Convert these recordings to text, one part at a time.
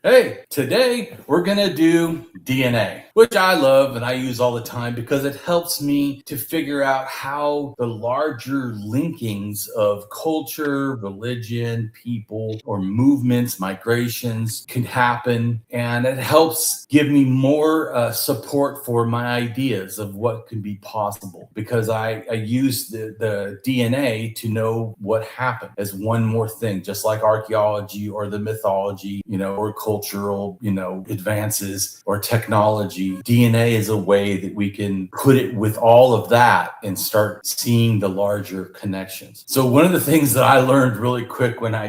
Hey, today we're going to do DNA, which I love and I use all the time because it helps me to figure out how the larger linkings of culture, religion, people, or movements, migrations can happen. And it helps give me more support for my ideas of what can be possible because I use the DNA to know what happened as one more thing, just like archaeology or the mythology, or cultural, advances or technology. DNA is a way that we can put it with all of that and start seeing the larger connections. So one of the things that I learned really quick when I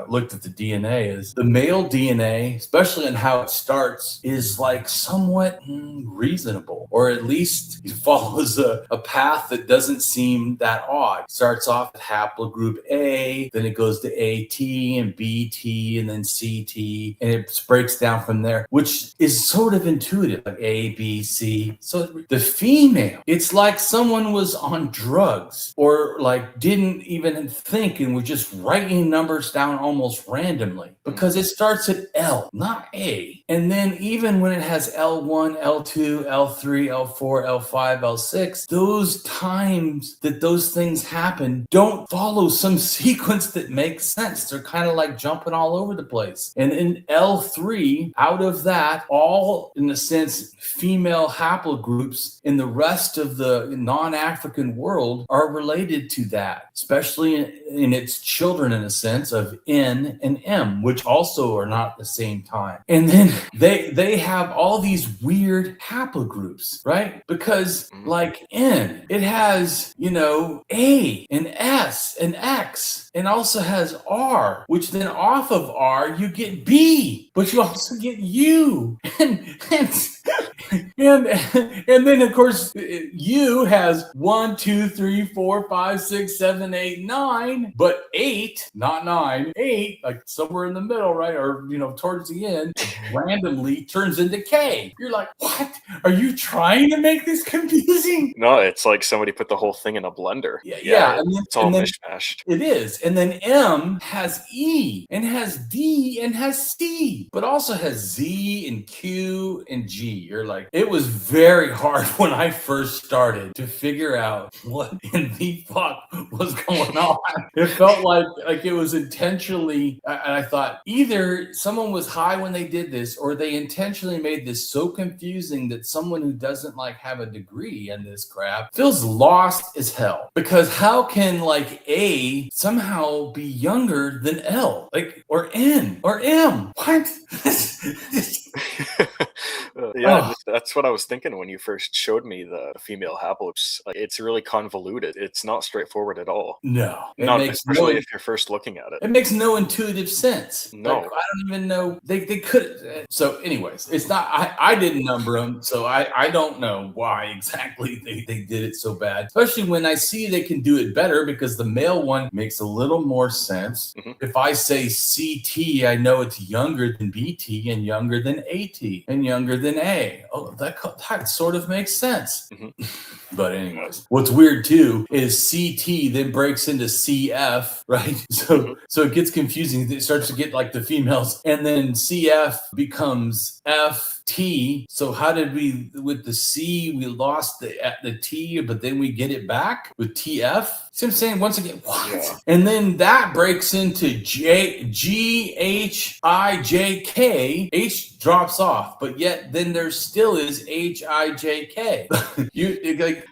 looked at the DNA is the male DNA, especially in how it starts, is like somewhat reasonable, or at least it follows a path that doesn't seem that odd. It starts off at haplogroup A, then it goes to AT and BT and then CT, and it breaks down from there, which is sort of intuitive, like A, B, C. So the female, it's like someone was on drugs or like didn't even think and was just writing numbers down almost randomly because it starts at L, not A. And then even when it has L1, L2, L3, L4, L5, L6, those times that those things happen don't follow some sequence that makes sense. They're kind of like jumping all over the place. And in L3, out of that, all, in a sense, female haplogroups in the rest of the non-African world are related to that, especially in its children, in a sense, of N and M, which also are not at the same time. And then they have all these weird haplogroups, right? Because like N, it has, A and S and X, and also has R, which then off of R, you get B, but you also get U. And then of course U has 1, 2, 3, 4, 5, 6, 7, 8, 9, but 8, not 9, 8, like somewhere in the middle, right? Or towards the end, randomly turns into K. You're like, what? Are you trying to make this confusing? No, it's like somebody put the whole thing in a blender. Yeah. It's all mishmashed. It is. And then M has E and has D and has C, but also has Z and Q and G. You're like, it was very hard when I first started to figure out what in the fuck was going on. It felt like it was intentionally, and I thought either someone was high when they did this, or they intentionally made this so confusing that someone who doesn't have a degree in this crap feels lost as hell. Because how can A somehow be younger than L, or N or M? What? That's what I was thinking when you first showed me the female haplogroups. It's really convoluted. It's not straightforward at all. No, not especially if you're first looking at it. It makes no intuitive sense. No, I don't even know they could. So, anyways, it's not. I didn't number them, so I don't know why exactly they did it so bad. Especially when I see they can do it better because the male one makes a little more sense. If I say CT, I know it's younger than BT and younger than AT and younger than A. Oh, that sort of makes sense. But anyways, what's weird too is CT then breaks into CF, right? So it gets confusing. It starts to get like the females, and then CF becomes FT. So how did we, with the C, we lost the T, but then we get it back with TF? See what I'm saying? Once again, what? Yeah. And then that breaks into G, H, I, J, K. H drops off, but yet then there still is H, I, J, K.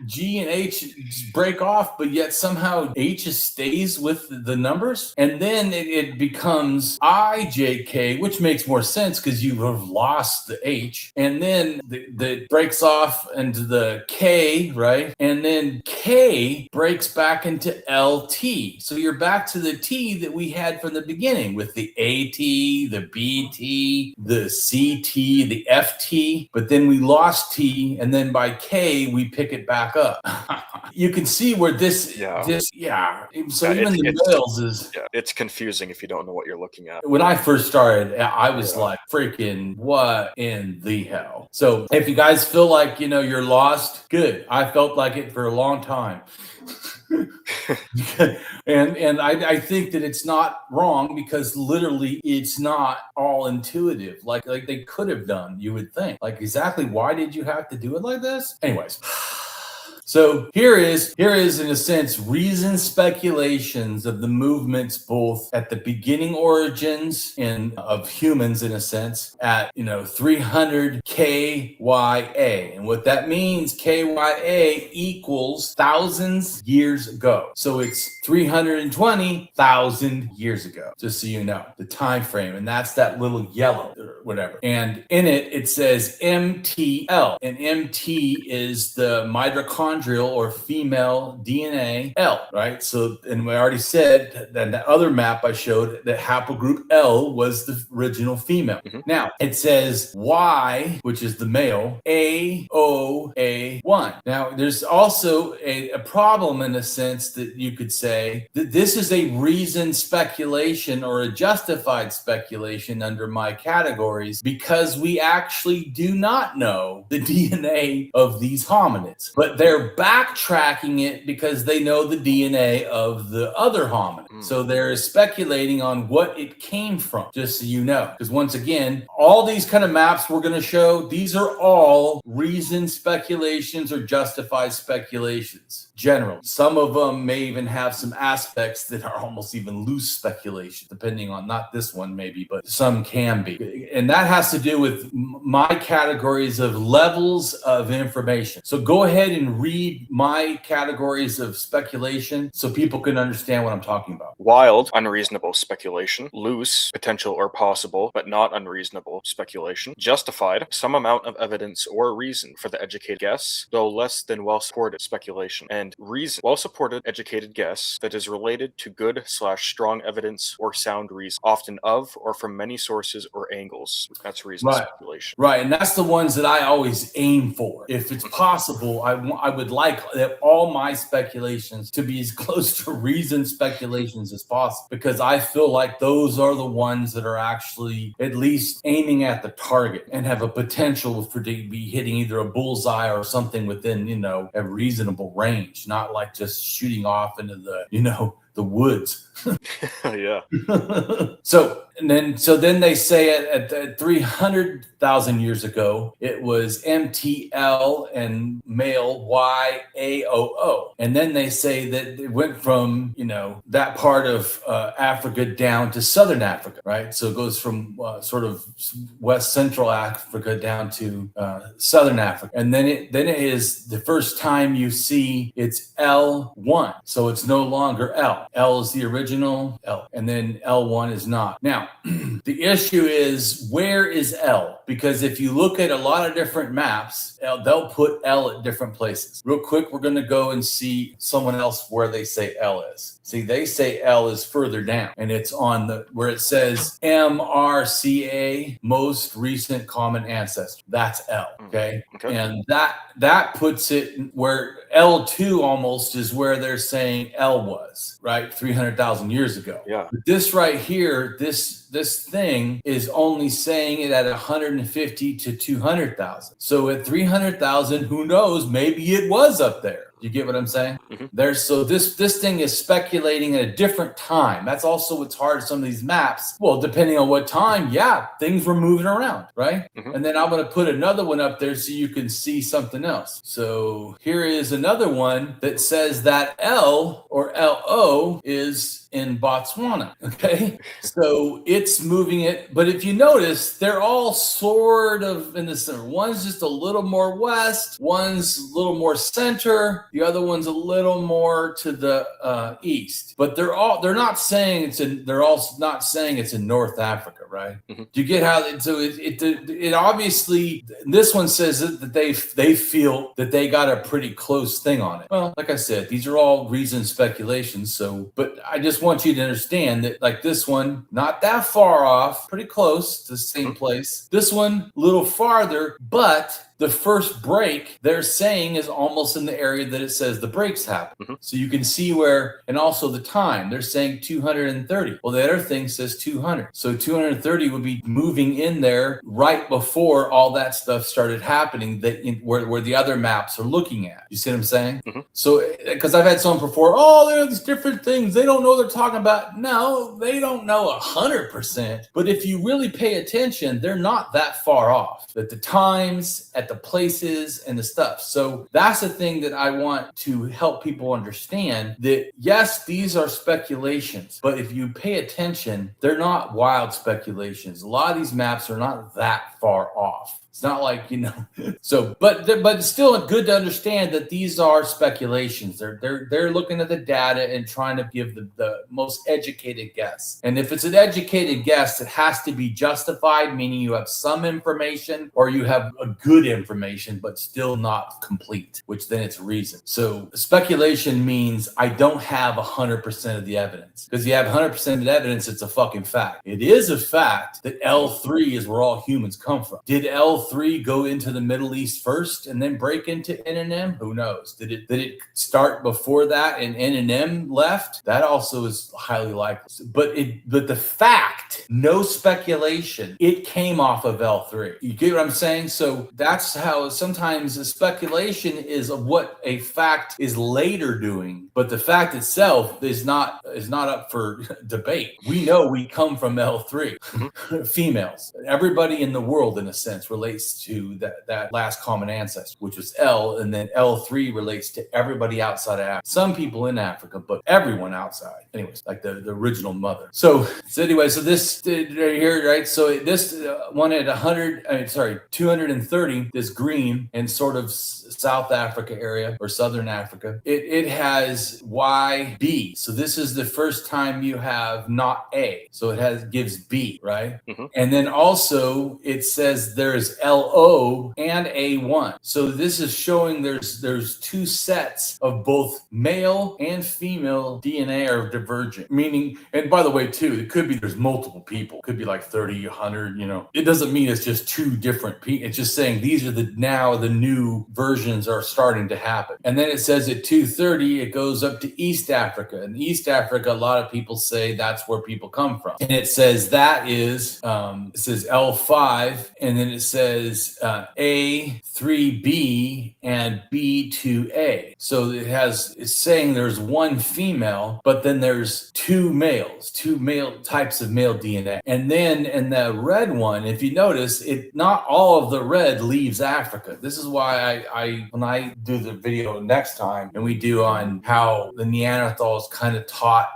G and H break off, but yet somehow H stays with the numbers. And then it becomes I, J, K, which makes more sense because you have lost the H. And then the breaks off into the K, right? And then K breaks back into LT. So you're back to the T that we had from the beginning with the AT, the BT, the CT, the FT, but then we lost T, and then by K, we pick it back up. you can see where this. So even the males is. Yeah, it's confusing if you don't know what you're looking at. When I first started, I was like, freaking, what in the hell? So if you guys feel like, you're lost, good. I felt like it for a long time. and I think that it's not wrong because literally it's not all intuitive like they could have done, you would think. Like, exactly why did you have to do it like this? Anyways. So here is in a sense reasoned speculations of the movements both at the beginning origins of humans in a sense at 300 KYA, and what that means, KYA equals thousands years ago. So it's 320,000 years ago, just so you know the time frame, and that's that little yellow or whatever. And in it says MTL, and MT is the mitochondrial or female DNA L, right? So, and we already said that the other map I showed that haplogroup L was the original female. Now it says Y, which is the male, AOA1. Now there's also a problem in a sense that you could say that this is a reasoned speculation or a justified speculation under my categories because we actually do not know the DNA of these hominids, but they're backtracking it because they know the DNA of the other hominid. So they're speculating on what it came from, just so you know. Because once again, all these kind of maps we're going to show, these are all reasoned speculations or justified speculations. General. Some of them may even have some aspects that are almost even loose speculation, depending on, not this one maybe, but some can be. And that has to do with my categories of levels of information. So go ahead and read my categories of speculation so people can understand what I'm talking about. Wild, unreasonable speculation. Loose, potential or possible, but not unreasonable speculation. Justified, some amount of evidence or reason for the educated guess, though less than well-supported speculation. And reason, well-supported educated guess that is related to good/strong evidence or sound reason, often of or from many sources or angles. That's reason speculation. Right, and that's the ones that I always aim for. If it's possible, I would like that all my speculations to be as close to reasoned speculations as possible, because I feel like those are the ones that are actually at least aiming at the target and have a potential for to be hitting either a bullseye or something within, a reasonable range. Not like just shooting off into the, the woods. Yeah. So then they say at 300,000 years ago, it was MTL and male YAOO. And then they say that it went from, that part of Africa down to Southern Africa, right? So it goes from sort of West Central Africa down to Southern Africa. And then it is the first time you see it's L1. So it's no longer L. L is the original L, and then L1 is not. Now, the issue is, where is L? Because if you look at a lot of different maps, they'll put L at different places. Real quick, we're going to go and see someone else where they say L is. See, they say L is further down, and it's on where it says MRCA, most recent common ancestor. That's L, okay? And that puts it where L2 almost is where they're saying L was, right? 300,000 years ago. Yeah. But this right here, this thing is only saying it at 150 to 200,000. So at 300,000, who knows? Maybe it was up there. You get what I'm saying? So this thing is speculating at a different time. That's also what's hard. Some of these maps, well, depending on what time, things were moving around, right? And then I'm going to put another one up there so you can see something else. So here is another one that says that L or LO is in Botswana. Okay, so it's moving it, but if you notice, they're all sort of in the center. One's just a little more west, one's a little more center, the other one's a little more to the east. But they're not saying it's in. They're all not saying it's in North Africa, right? Do you get how? So it obviously, this one says that they feel that they got a pretty close thing on it. Well, like I said, these are all reasoned speculations. So, but I just want you to understand that, like, this one, not that far off, pretty close to the same place. This one, a little farther, but the first break they're saying is almost in the area that it says the breaks happen. Mhm. So you can see where, and also the time, they're saying 230. Well, the other thing says 200. So 230 would be moving in there right before all that stuff started happening where the other maps are looking at. You see what I'm saying? Mhm. So, because I've had someone before, oh, there are these different things. They don't know what they're talking about. No, they don't know 100%. But if you really pay attention, they're not that far off. At the times, at the places, and the stuff. So that's the thing that I want to help people understand, that yes, these are speculations, but if you pay attention, they're not wild speculations. A lot of these maps are not that far off. It's not like, so, but it's still good to understand that these are speculations. They're looking at the data and trying to give the most educated guess. And if it's an educated guess, it has to be justified, meaning you have some information or you have a good information, but still not complete, which then it's reason. So speculation means I don't have 100% of the evidence, because you have 100% of the evidence, it's a fucking fact. It is a fact that L3 is where all humans come from. Did L3 go into the Middle East first and then break into N&M? Who knows? Did it start before that and N&M left? That also is highly likely. But the fact, no speculation, it came off of L3. You get what I'm saying? So that's how sometimes the speculation is of what a fact is later doing, but the fact itself is not up for debate. We know we come from L3. Females. Everybody in the world, in a sense, relates to that last common ancestor, which was L, and then L3 relates to everybody outside of Africa. Some people in Africa, but everyone outside. Anyways, like the original mother. So anyway, so this right here, right? So this one at 230, this green in sort of South Africa area or Southern Africa. It has YB. So this is the first time you have not A. So it gives B, right? Mm-hmm. And then also it says there's LO and A1. So this is showing there's two sets of both male and female DNA are divergent. Meaning, and by the way, too, it could be there's multiple people. It could be like 30, 100, It doesn't mean it's just two different people. It's just saying these are the new versions are starting to happen. And then it says at 230, it goes up to East Africa. And East Africa, a lot of people say that's where people come from. And it says that is, it says L5, and then it says A3B and B2A. So it's saying there's one female, but then there's two male types of male DNA. And then in the red one, if you notice, not all of the red leaves Africa. This is why when I do the video next time and we do on how the Neanderthals kind of taught,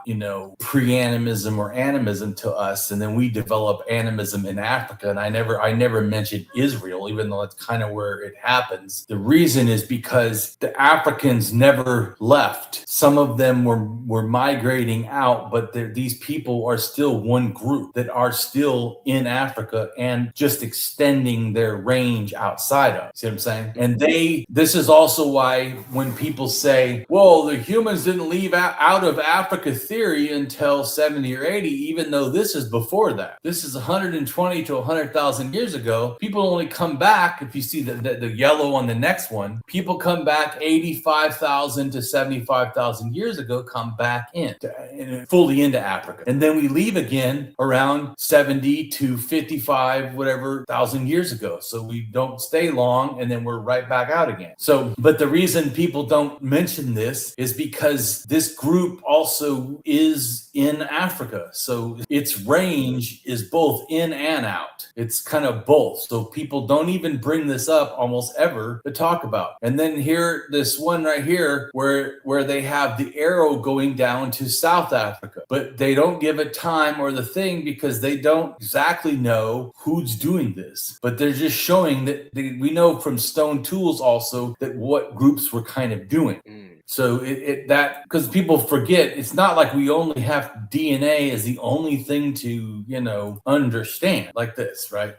pre-animism or animism to us, and then we develop animism in Africa. And I never mentioned Israel, even though that's kind of where it happens. The reason is because the Africans never left. Some of them were migrating out, but these people are still one group that are still in Africa and just extending their range outside of. See what I'm saying? And this is also why when people say, well, the humans didn't leave out of Africa theory until 70 or 80, even though this is before that. This is 120 to 100,000 years ago. People only come back, if you see the yellow on the next one, people come back 85,000 to 75,000 years ago, come back fully into Africa. And then we leave again around 70 to 55, whatever, thousand years ago. So we don't stay long, and then we're right back out again. So, but the reason people don't mention this is because this group also is in Africa. So its range is both in and out. It's kind of both. So people don't even bring this up almost ever to talk about. And then here, this one right here, where they have the arrow going down to South Africa, but they don't give a time or the thing because they don't exactly know who's doing this. But they're just showing that we know from stone tools also that what groups were kind of doing. So because people forget, it's not like we only have DNA as the only thing to, understand like this, right?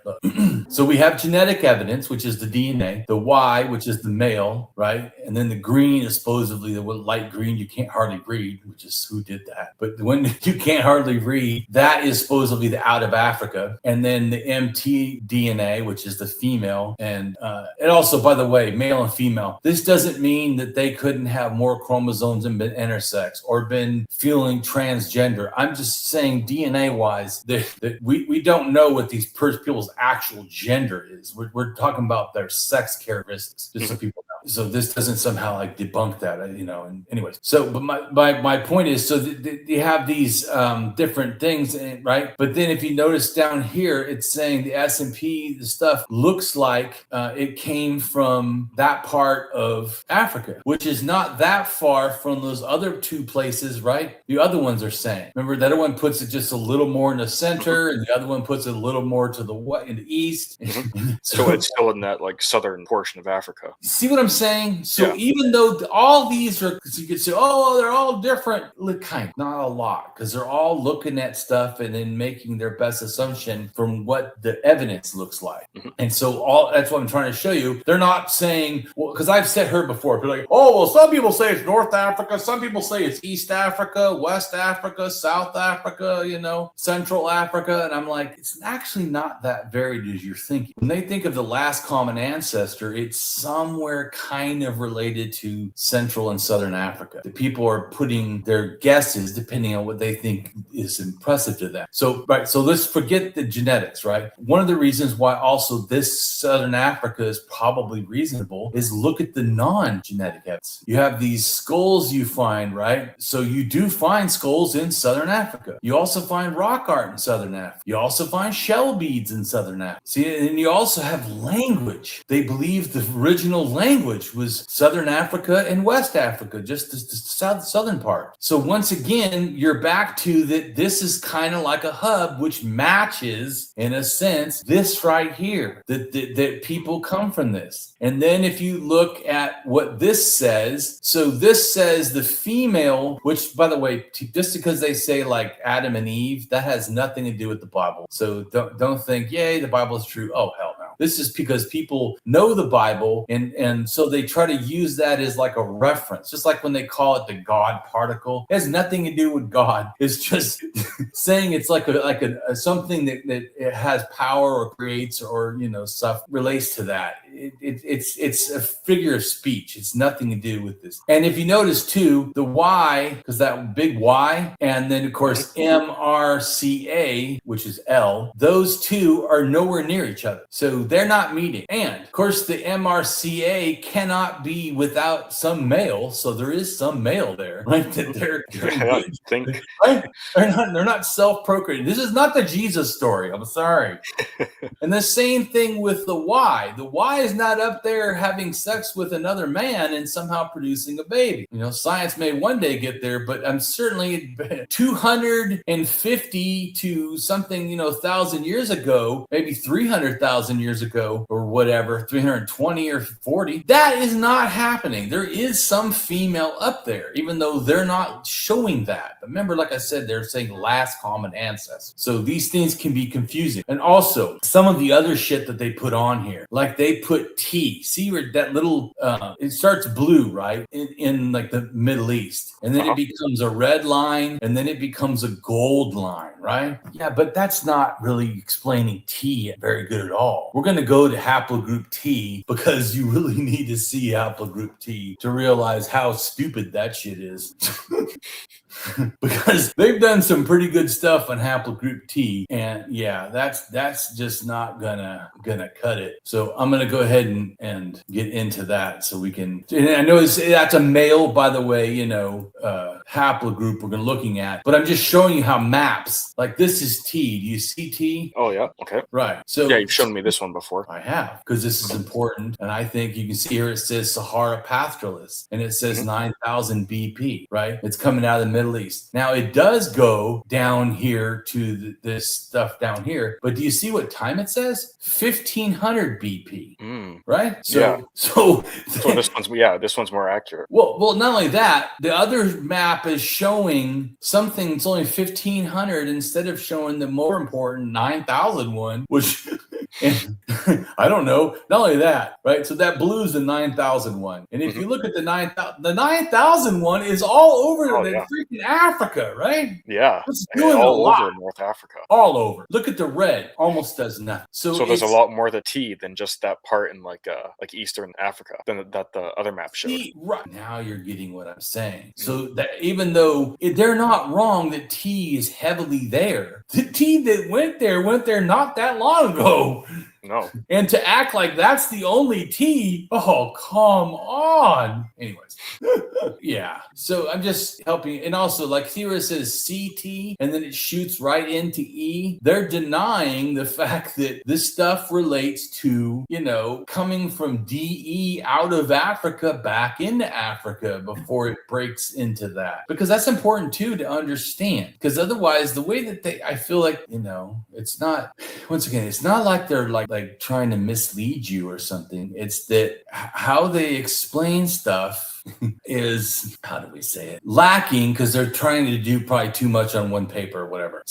So we have have genetic evidence, which is the DNA, the Y, which is the male, right? And then the green is supposedly the light green you can't hardly read, which is who did that. But when you can't hardly read, that is supposedly the out of Africa. And then the MT DNA, which is the female. And it also, by the way, male and female, this doesn't mean that they couldn't have more chromosomes and been intersex or been feeling transgender. I'm just saying DNA wise that we don't know what these people's actual gender is. We're talking about their sex characteristics, just so people know. So this doesn't somehow like debunk that, and anyways. So, but my point is, so you have these different things, right? But then if you notice down here, it's saying the S&P, the stuff looks like it came from that part of Africa, which is not that far from those other two places, right? The other ones are saying. Remember, the other one puts it just a little more in the center, and the other one puts it a little more to the in the east. So it's still in that like southern portion of Africa. See what I'm saying? So even though all these are, you could say, oh, they're all different. Look, not a lot, because they're all looking at stuff and then making their best assumption from what the evidence looks like. And so that's what I'm trying to show you. They're not saying, well, because I've heard before, they're like, oh, well, some people say it's North Africa, some people say it's East Africa, West Africa, South Africa, Central Africa. And I'm like, it's actually not that varied as you're thinking. When they think of the last common ancestor, it's somewhere kind of related to Central and Southern Africa. The people are putting their guesses depending on what they think is impressive to them. So let's forget the genetics, right? One of the reasons why also this Southern Africa is probably reasonable is look at the non-genetic evidence. You have these skulls you find, right? So you do find skulls in Southern Africa. You also find rock art in Southern Africa. You also find shell beads in Southern Africa. See, and you also have language. They believe the original language was Southern Africa and West Africa, just the southern part. So once again, you're back to that this is kind of like a hub, which matches, in a sense, this right here, that people come from this. And then if you look at what this says, so this says the female, which, by the way, just because they say like Adam and Eve, that has nothing to do with the Bible. So don't think, yay, the Bible is true. Oh, hell no. This is because people know the Bible, and so they try to use that as like a reference, just like when they call it the God particle. It has nothing to do with God. It's just saying it's like a something that it has power or creates or stuff relates to that. It's a figure of speech. It's nothing to do with this. And if you notice too, the Y, because that big Y, and then of course MRCA, which is L, those two are nowhere near each other. So they're not meeting. And of course the MRCA cannot be without some male. So there is some male there, right? That they're right? They're not self-procreating. This is not the Jesus story. I'm sorry. And the same thing with the Y. The Y is not up there having sex with another man and somehow producing a baby. Science may one day get there, but I'm certainly 250 to something, 1,000 years ago, maybe 300,000 years ago or whatever, 320 or 40. That is not happening. There is some female up there, even though they're not showing that. But remember, like I said, they're saying last common ancestor. So these things can be confusing. And also some of the other shit that they put on here, like they put T. See where that little, it starts blue, right? In like the Middle East. And then it becomes a red line, and then it becomes a gold line, right? Yeah, but that's not really explaining T very good at all. We're going to go to haplogroup T because you really need to see haplogroup T to realize how stupid that shit is. Because they've done some pretty good stuff on haplogroup T, and yeah, that's just not gonna cut it. So I'm gonna go ahead and get into that so we can. And I know that's a male, by the way, haplogroup we're looking at, but I'm just showing you how maps like this is T. Do you see T? Oh yeah, okay, right. So yeah, you've shown me this one before. I have, because this is important, and I think you can see here it says Sahara Pastoralis, and it says 9,000 BP. Right, it's coming out of the Middle East. Now it does go down here to this stuff down here, but do you see what time it says? 1500 BP, right? So this one's more accurate. Well, not only that, the other map is showing something that's only 1500 instead of showing the more important 9,000 one, which And I don't know. Not only that, right? So that blue is the 9,001. And if you look at the 9,001 is all over freaking Africa, right? Yeah. It's doing all over North Africa. All over. Look at the red. Almost does nothing. So there's a lot more to T than just that part in like Eastern Africa that the other map showed. Right. Now you're getting what I'm saying. So that even though they're not wrong that T is heavily there, the T that went there not that long ago. No. And to act like that's the only T, oh, come on. Anyways. Yeah. So I'm just helping. And also, like Theorist says CT, and then it shoots right into E. They're denying the fact that this stuff relates to, coming from DE out of Africa back into Africa before it breaks into that. Because that's important too to understand. Because otherwise, the way that I feel like, it's not, once again, it's not like they're like trying to mislead you or something. It's that how they explain stuff is, how do we say it, lacking, because they're trying to do probably too much on one paper or whatever.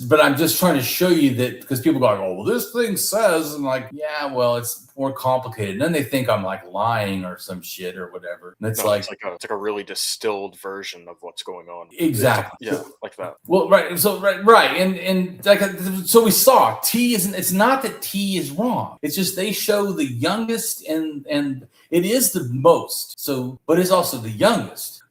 But I'm just trying to show you that, because people go, oh, well, this thing says, and like, yeah, well, it's more complicated. And then they think I'm like lying or some shit or whatever. And it's like a really distilled version of what's going on. Exactly. Yeah, like that. Well, right. So right, and like, so we saw T isn't. It's not that T is wrong. It's just they show the youngest, and it is the most. So, but it's also the youngest.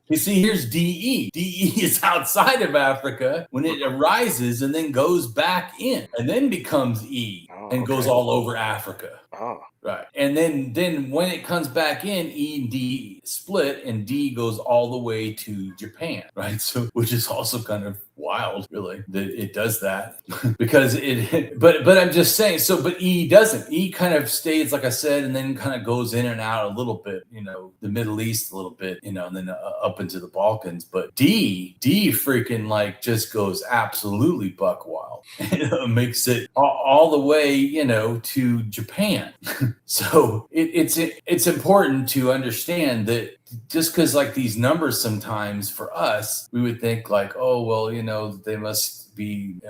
You see, here's DE. DE is outside of Africa when it arises and then goes back in and then becomes E and goes all over Africa. Oh. Right. And then when it comes back in, E and D split, and D goes all the way to Japan, right? So, which is also kind of wild, really, that it does that. Because but I'm just saying, but E doesn't. E kind of stays, like I said, and then kind of goes in and out a little bit, the Middle East a little bit, and then up into the Balkans. But D freaking like just goes absolutely buck wild. Makes it all the way, to Japan. So it's important to understand that just because like these numbers sometimes for us, we would think like, oh, well, they must be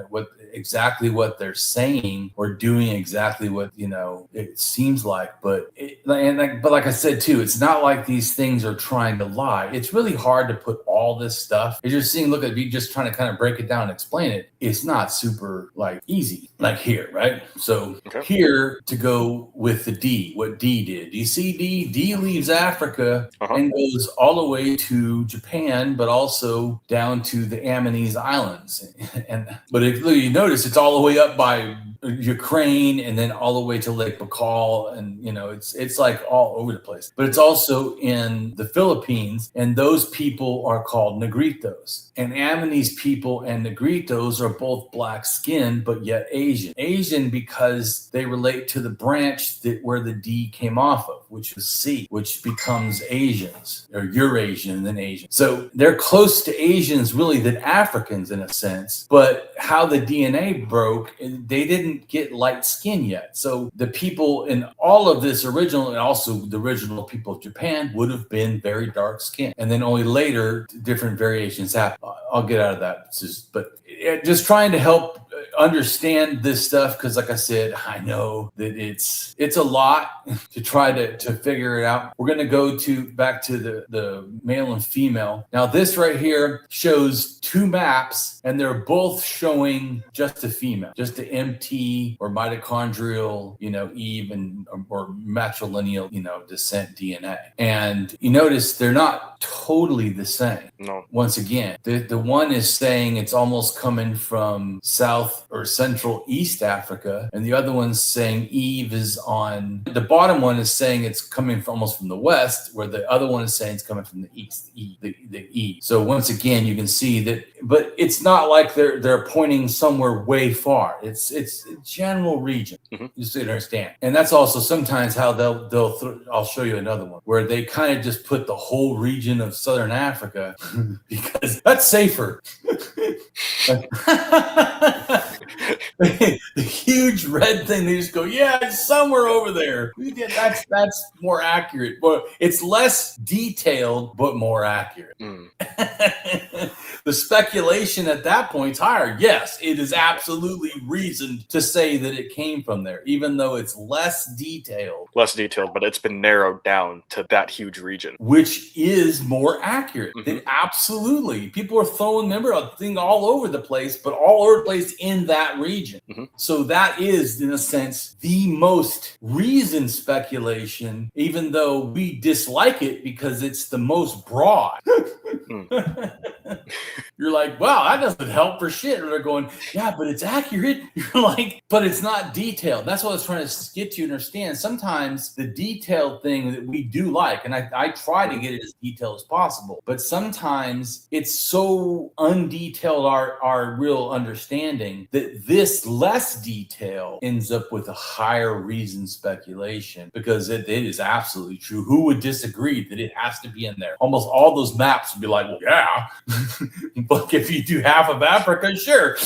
exactly what they're saying or doing exactly what it seems like, but like I said too, it's not like these things are trying to lie. It's really hard to put all this stuff, as you're seeing, look at me just trying to kind of break it down and explain it. It's not super like easy like here, right? So here to go with the D, what D did. Do you see D leaves Africa and goes all the way to Japan, but also down to the Ammonese Islands. But if you notice, it's all the way up by Ukraine and then all the way to Lake Baikal, and it's like all over the place. But it's also in the Philippines, and those people are called Negritos. And Ammonese people and Negritos are both black skinned, but yet Asian. Asian because they relate to the branch where the D came off of, which was C, which becomes Asians, or Eurasian and then Asian. So they're close to Asians really than Africans in a sense, but how the DNA broke, they didn't get light skin yet. So the people in all of this original, and also the original people of Japan, would have been very dark skinned. And then only later, different variations happen. I'll get out of that. Just trying to help understand this stuff, because like I said, I know that it's a lot to try to figure it out. We're going to go back to the male and female. Now this right here shows two maps, and they're both showing just the female, just the MT or mitochondrial Eve or matrilineal descent DNA. And you notice they're not totally the same. No. Once again, the one is saying it's almost coming from South or Central East Africa, and the other one's saying Eve is on the bottom. One is saying it's coming almost from the west, where the other one is saying it's coming from the east, the E. So once again, you can see that, but it's not like they're pointing somewhere way far. It's a general region. You should understand, and that's also sometimes how I'll show you another one where they kind of just put the whole region of Southern Africa because that's safer. The huge red thing, they just go, yeah, it's somewhere over there. That's more accurate. But it's less detailed, but more accurate. The speculation at that point is higher. Yes, it is absolutely reasoned to say that it came from there, even though it's less detailed. Less detailed, but it's been narrowed down to that huge region. Which is more accurate. Absolutely. People are throwing, remember, a thing all over the place, but all over the place in that region. So that is, in a sense, the most reasoned speculation, even though we dislike it because it's the most broad. You're like, wow, that doesn't help for shit. Or they're going, yeah, but it's accurate. You're like, but it's not detailed. That's what I was trying to get you to understand. Sometimes the detailed thing that we do like, and I try to get it as detailed as possible, but sometimes it's so undetailed, our real understanding, that this less detail ends up with a higher reason speculation, because it is absolutely true. Who would disagree that it has to be in there? Almost all those maps would be like, well, yeah. But if you do half of Africa, sure.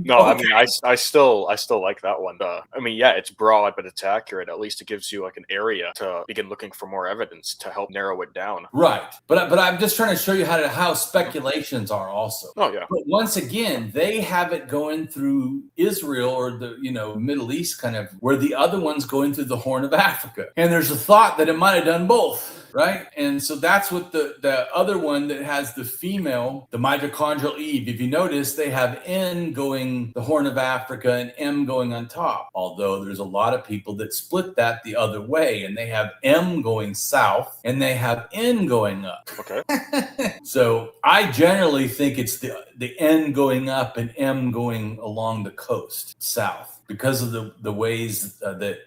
No, I mean, I still like that one. I mean, yeah, it's broad, but it's accurate. At least it gives you like an area to begin looking for more evidence to help narrow it down. Right, but I'm just trying to show you how speculations are also. Oh yeah. But once again, they have it going through Israel or the Middle East, kind of, where the other one's going through the Horn of Africa, and there's a thought that it might have done both. Right. And so that's what the other one that has the female, the Mitochondrial Eve. If you notice, they have N going the Horn of Africa and M going on top. Although there's a lot of people that split that the other way, and they have M going south and they have N going up. Okay. So I generally think it's the N going up and M going along the coast south, because of the ways that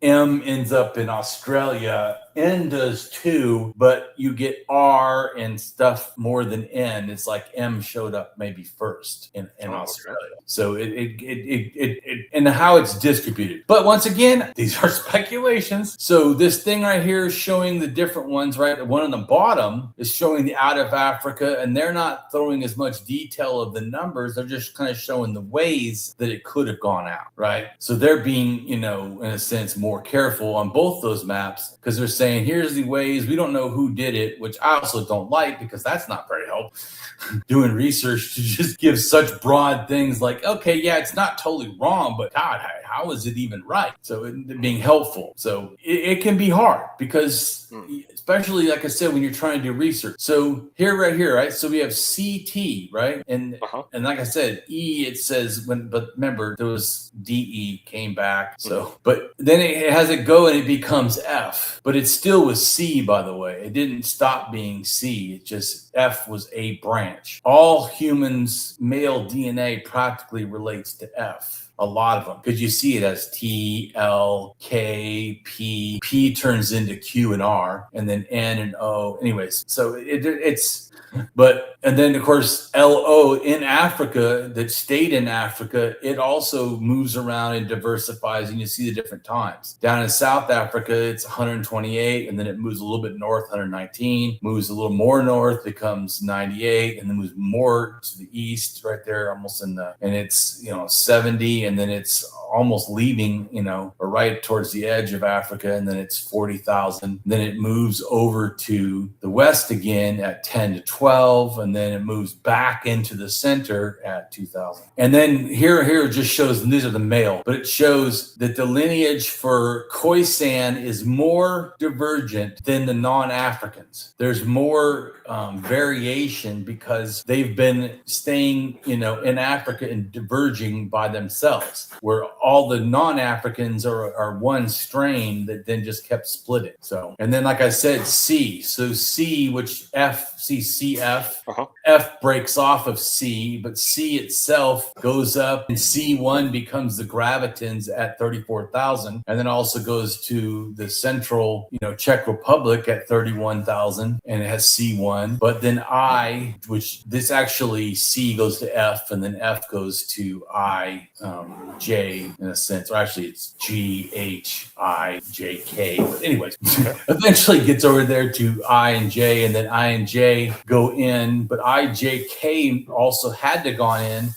M ends up in Australia. N does too, but you get R and stuff more than N. It's like M showed up maybe first in Australia. Okay. So it and how it's distributed. But once again, these are speculations. So this thing right here is showing the different ones, right? The one on the bottom is showing the out of Africa, and they're not throwing as much detail of the numbers. They're just kind of showing the ways that it could have gone out, right? So they're being, in a sense, more careful on both those maps, because they're saying, here's the ways. We don't know who did it, which I also don't like, because that's not very helpful. Doing research to just give such broad things like, okay, yeah, it's not totally wrong, but God, how is it even right? So it being helpful. So it can be hard, because especially, like I said, when you're trying to do research. So right here, right? So we have CT, right? And and like I said, E, it says but remember, there was DE came back. So, but then it has it go and it becomes F, but it still was C, by the way. It didn't stop being C. It just, F was a branch. All humans' male DNA practically relates to F. A lot of them, because you see it as T, L, K, P. P turns into Q and R, and then N and O. Anyways, so it's, and then of course LO in Africa, that stayed in Africa, it also moves around and diversifies, and you see the different times. Down in South Africa, it's 128, and then it moves a little bit north, 119, moves a little more north, becomes 98, and then moves more to the east, right there, almost and it's 70, and then it's almost leaving, or right towards the edge of Africa, and then it's 40,000. Then it moves over to the west again at 10 to 12, and then it moves back into the center at 2,000. And then here it just shows, and these are the male, but it shows that the lineage for Khoisan is more divergent than the non-Africans. There's more variation, because they've been staying, in Africa and diverging by themselves, where all the non-Africans are one strain that then just kept splitting. So, and then like I said, C. So C, which CF, F breaks off of C, but C itself goes up, and C1 becomes the gravitans at 34,000, and then also goes to the central, Czech Republic at 31,000, and it has C1. 1, but then I, which this actually C goes to F, and then F goes to I, J in a sense, or actually it's G, H, I, J, K. But anyways, eventually gets over there to I and J, and then I and J go in, but I, J, K also had to gone in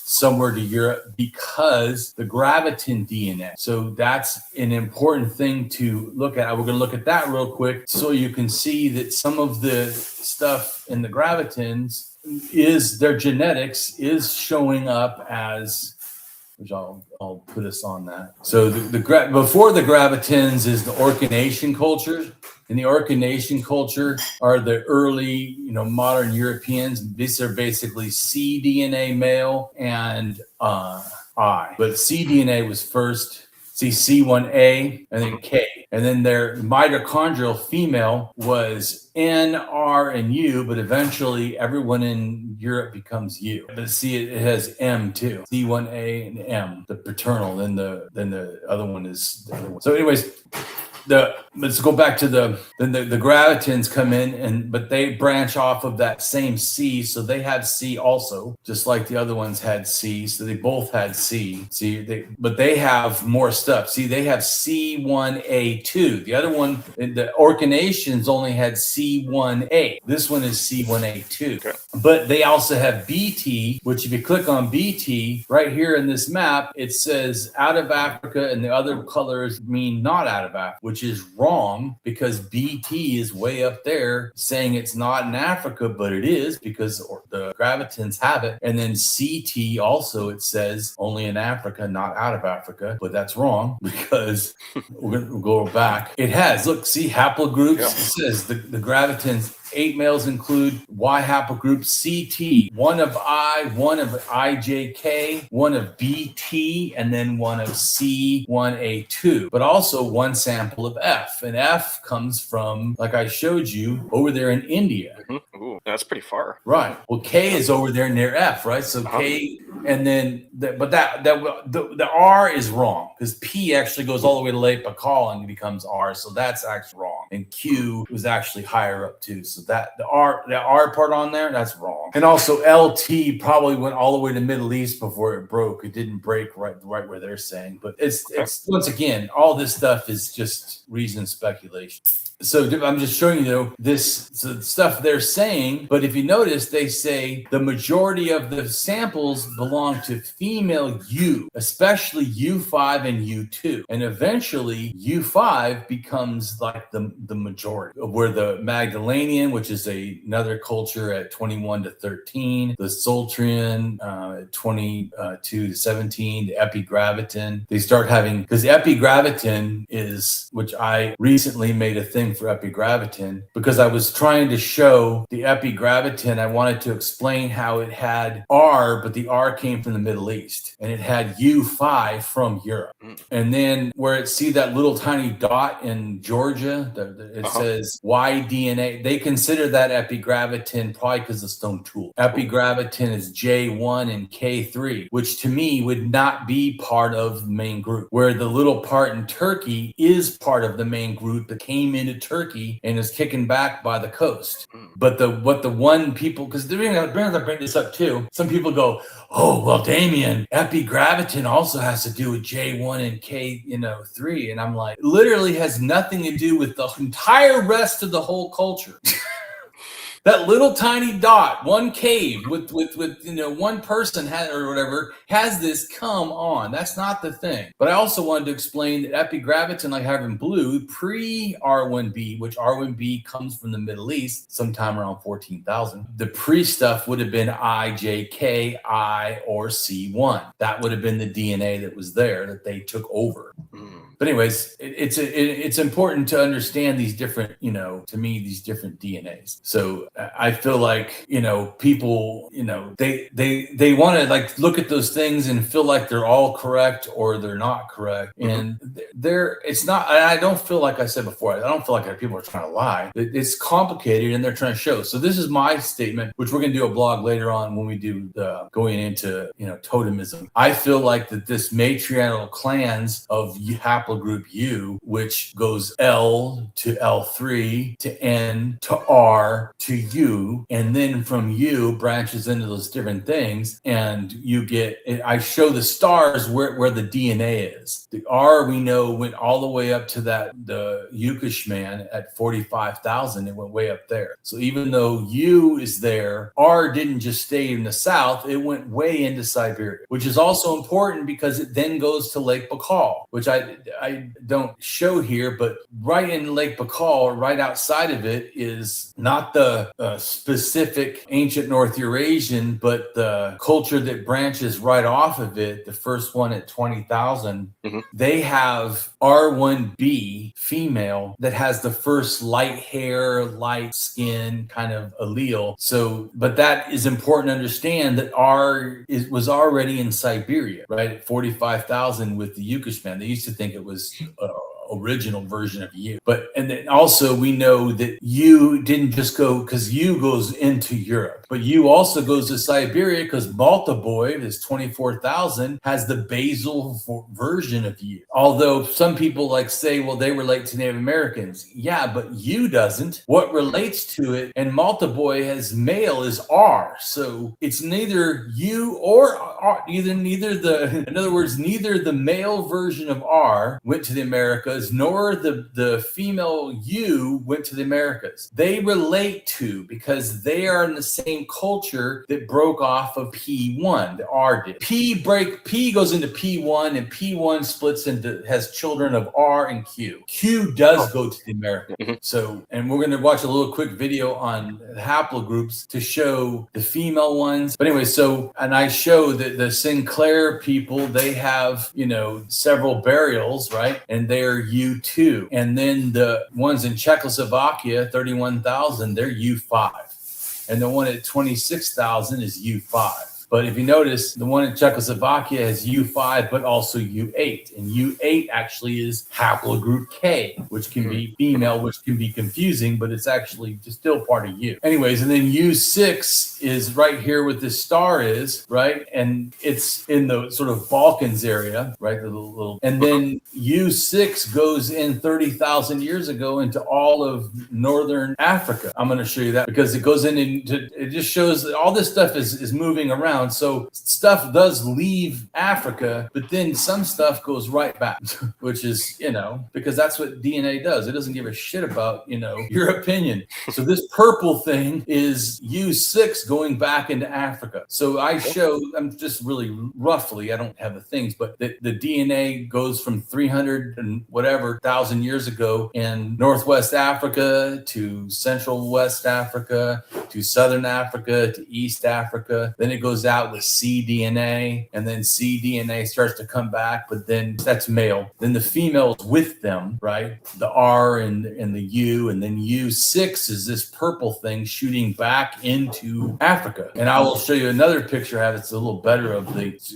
somewhere to Europe because the graviton DNA. So that's an important thing to look at. We're going to look at that real quick so you can see that some of the stuff in the gravitons is their genetics is showing up as, which I'll put us on that. So before the gravitons is the Orcanation culture. And the Orcanation culture are the early, modern Europeans. These are basically cDNA male and I. But cDNA was first. See, C1A and then K. And then their mitochondrial female was N, R, and U, but eventually everyone in Europe becomes U. But see, it has M too. C1A and M, the paternal. Then the other one is the other one. So anyways, let's go back to the gravitons come in, but they branch off of that same C, so they have C also, just like the other ones had C, so they both had C. But they have more stuff. See, they have C1A2. The other one, the Orcanations only had C1A. This one is C1A2. Okay. But they also have BT, which if you click on BT right here in this map, it says out of Africa, and the other colors mean not out of Africa, which is wrong because BT is way up there saying it's not in Africa, but it is because the gravitons have it. And then CT also, it says only in Africa, not out of Africa, but that's wrong because we'll go back. It has, look, see haplogroups. Yeah. It says the gravitons, 8 males include Y haplogroup CT, one of I, one of IJK, one of BT, and then one of C1A2, but also one sample of F. And F comes from, like I showed you, over there in India. Mm-hmm. Ooh, that's pretty far. Right. Well, K is over there near F, right? So K, and then, the R is wrong because P actually goes all the way to Lake Baikal and becomes R. So that's actually wrong. And Q was actually higher up too. So that the R part on there, that's wrong. And also LT probably went all the way to Middle East before it broke. It didn't break right where they're saying. But it's once again, all this stuff is just reason and speculation. So I'm just showing you this stuff they're saying, but if you notice, they say the majority of the samples belong to female U, especially U5 and U2. And eventually U5 becomes like the majority, where the Magdalenian, which is another culture at 21 to 13, the Soltrian at 22 to 17, the epigraviton, they start having, because epigraviton is, which I recently made a thing for epigraviton because I was trying to show the epigraviton. I wanted to explain how it had R, but the R came from the Middle East, and it had U5 from Europe. And then where it see that little tiny dot in Georgia, it says Y DNA. They consider that epigraviton probably because of stone tool. Epigraviton is J1 and K3, which to me would not be part of the main group, where the little part in Turkey is part of the main group that came into Turkey and is kicking back by the coast. But the one people, because they're going to bring this up too. Some people go, oh, well, Damien, epigraviton also has to do with J1 and K3. And I'm like, literally has nothing to do with the entire rest of the whole culture. That little tiny dot, one cave with one person had or whatever has this. Come on, that's not the thing. But I also wanted to explain that epigraviton, like having blue, pre-R1b, which R1b comes from the Middle East, sometime around 14,000. The pre stuff would have been IJK, I, or C1. That would have been the DNA that was there that they took over. But anyways, it's important to understand these different, to me, these different DNAs. So I feel like, people, they want to like look at those things and feel like they're all correct or they're not correct. And it's not, I don't feel like I said before, I don't feel like people are trying to lie. It's complicated and they're trying to show. So this is my statement, which we're going to do a blog later on when we do the going into, totemism. I feel like that this matriarchal clans of haplogroups haplogroup U, which goes L to L3 to N to R to U, and then from U branches into those different things, and you get, I show the stars where the DNA is. The R, we know, went all the way up to the Yukish man at 45,000. It went way up there. So even though U is there, R didn't just stay in the south, it went way into Siberia, which is also important because it then goes to Lake Baikal, which I don't show here, but right in Lake Baikal, right outside of it, is not the specific ancient North Eurasian, but the culture that branches right off of it, the first one at 20,000. They have R1b female that has the first light hair, light skin kind of allele. So, but that is important to understand that was already in Siberia, right? At 45,000 with the Yukish man. They used to think it was original version of U. And then also we know that U didn't just go, because U goes into Europe, but U also goes to Siberia because Malta Boy, this 24,000, has the basal version of U. Although some people say, well, they relate to Native Americans. Yeah, but U doesn't. What relates to it, and Malta Boy has male is R. So it's neither U or R, neither the male version of R went to the Americas, nor the female U went to the Americas. They relate to, because they are in the same culture that broke off of P1, the R did. P goes into P1, and P1 splits has children of R and Q. Q does go to the Americas. So, and we're going to watch a little quick video on haplogroups to show the female ones. But anyway, and I show that the Sinclair people, they have, several burials, right? And they're U2. And then the ones in Czechoslovakia, 31,000, they're U5. And the one at 26,000 is U5. But if you notice, the one in Czechoslovakia has U5, but also U8. And U8 actually is haplogroup K, which can be female, which can be confusing, but it's actually just still part of U. Anyways, and then U6 is right here where this star is, right? And it's in the sort of Balkans area, right? And then U6 goes in 30,000 years ago into all of northern Africa. I'm going to show you that because it goes it just shows that all this stuff is moving around. So stuff does leave Africa, but then some stuff goes right back, which is, because that's what DNA does. It doesn't give a shit about, your opinion. So this purple thing is U6 going back into Africa. So I'm just really roughly, I don't have the things, but the DNA goes from 300 and whatever thousand years ago in Northwest Africa to Central West Africa to Southern Africa to East Africa. Then it goes out with cDNA, and then cDNA starts to come back, but then that's male. Then the female's with them, right? The R and the U, and then U6 is this purple thing shooting back into Africa. And I will show you another picture I have that's a little better of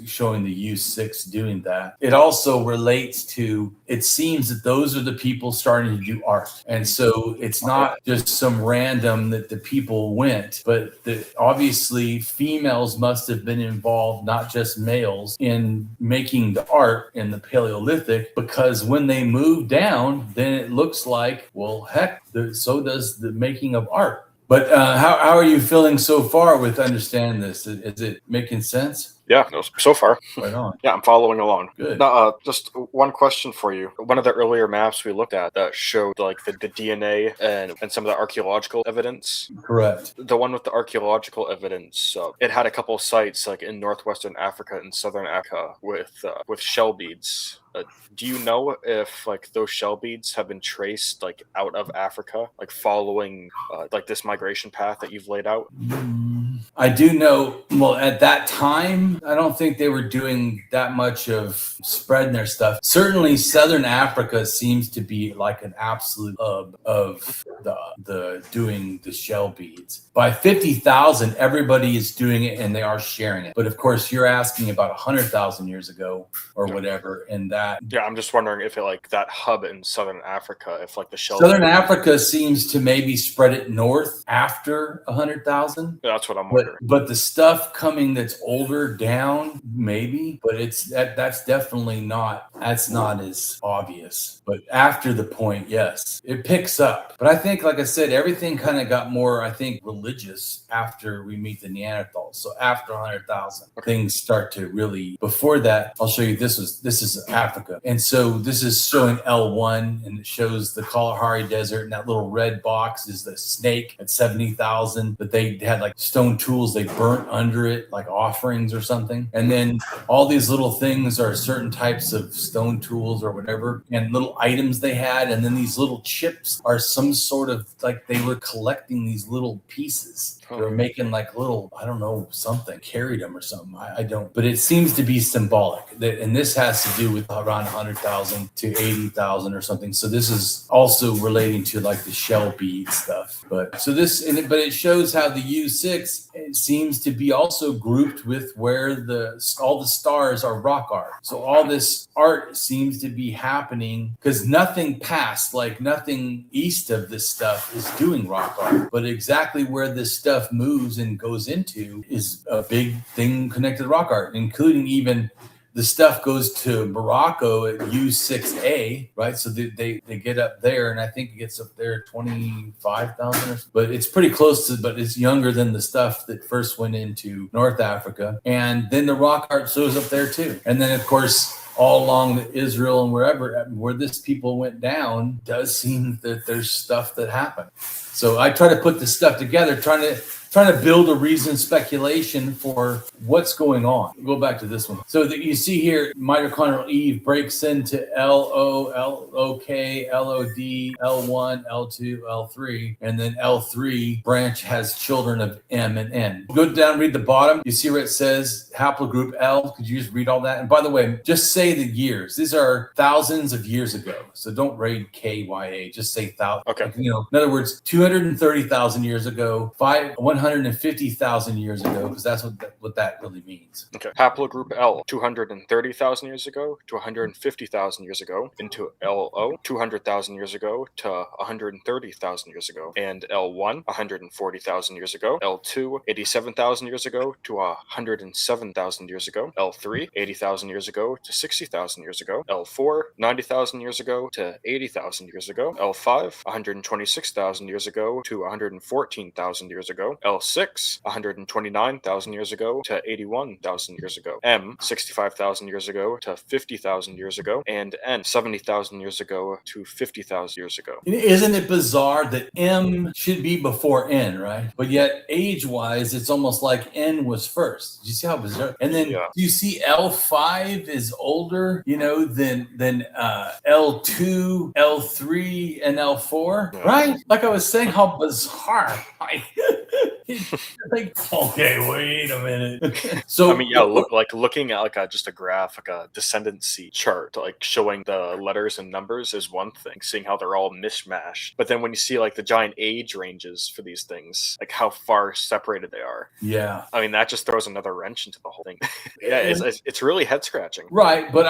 showing the U6 doing that. It also relates to, it seems that those are the people starting to do art. And so it's not just some random that the people went, but that obviously females must have been involved, not just males, in making the art in the Paleolithic, because when they move down, then it looks like, well, heck, so does the making of art. But how are you feeling so far with understanding this? Is it making sense? Yeah, so far. Right on. Yeah, I'm following along. Good. Now, just one question for you. One of the earlier maps we looked at that showed the DNA and some of the archaeological evidence. Correct. The one with the archaeological evidence, it had a couple of sites in northwestern Africa and southern Africa with shell beads. Do you know if those shell beads have been traced out of Africa, following this migration path that you've laid out? I do know, well, at that time, I don't think they were doing that much of spreading their stuff. Certainly Southern Africa seems to be an absolute hub of the doing the shell beads. By 50,000, everybody is doing it and they are sharing it. But of course, you're asking about 100,000 years ago or whatever, and that. Yeah, I'm just wondering if that hub in Southern Africa, if the shell. Southern Africa seems to maybe spread it north after 100,000. That's what I'm wondering. but the stuff coming that's older down, maybe, but that's definitely not as obvious. But after the point, yes, it picks up. But I think, like I said, everything kind of got more, I think, religious after we meet the Neanderthals. So after 100,000, things start to really. Before that, I'll show you. This is Africa, and so this is showing L1, and it shows the Kalahari Desert, and that little red box is the snake at 70,000. But they had like stone tools they burnt under it, like offerings or something. And then all these little things are certain types of stone tools or whatever, and little items they had. And then these little chips are some sort of, like, they were collecting these little pieces. They were making like little, I don't know, something, carried them or something. I don't, but it seems to be symbolic. And this has to do with around 100,000 to 80,000 or something. So this is also relating to like the shell bead stuff. But it shows how the U6, it seems to be also grouped with where all the stars are rock art. So all this art seems to be happening because nothing east of this stuff is doing rock art. But exactly where this stuff moves and goes into is a big thing connected to rock art, including even the stuff goes to Morocco at U6A, right? So they get up there, and I think it gets up there 25,000, but it's pretty close to, but it's younger than the stuff that first went into North Africa. And then the rock art shows up there too. And then, of course, all along Israel and where this people went down, does seem that there's stuff that happened. So I try to put this stuff together, trying to build a reasoned speculation for what's going on. Go back to this one. So that you see here, Mitochondrial Eve breaks into LO, LOK, LOD, L1, L2, L3, and then L3 branch has children of M and N. Go down, read the bottom. You see where it says haplogroup L. Could you just read all that? And by the way, just say the years. These are thousands of years ago. So don't read KYA. Just say thousand. Okay. In other words, 230,000 years ago, 150,000 years ago, because that's what that really means. Okay. Haplogroup L, 230,000 years ago to 150,000 years ago, into LO, 200,000 years ago to 130,000 years ago, and L1, 140,000 years ago, L2, 87,000 years ago to 107,000 years ago, L3, 80,000 years ago to 60,000 years ago, L4, 90,000 years ago to 80,000 years ago, L5, 126,000 years ago to 114,000 years ago, L6, 129,000 years ago to 81,000 years ago, M, 65,000 years ago to 50,000 years ago, and N, 70,000 years ago to 50,000 years ago. Isn't it bizarre that M should be before N, right? But yet age-wise, it's almost like N was first. Do you see how bizarre? And then you see L5 is older, than L2, L3, and L4, right? Like I was saying, how bizarre. Like, okay, wait a minute. So looking at just a graph, like a descendancy chart, like showing the letters and numbers is one thing, seeing how they're all mishmashed. But then when you see like the giant age ranges for these things, like how far separated they are. Yeah. I mean, that just throws another wrench into the whole thing. It's really head scratching. Right, but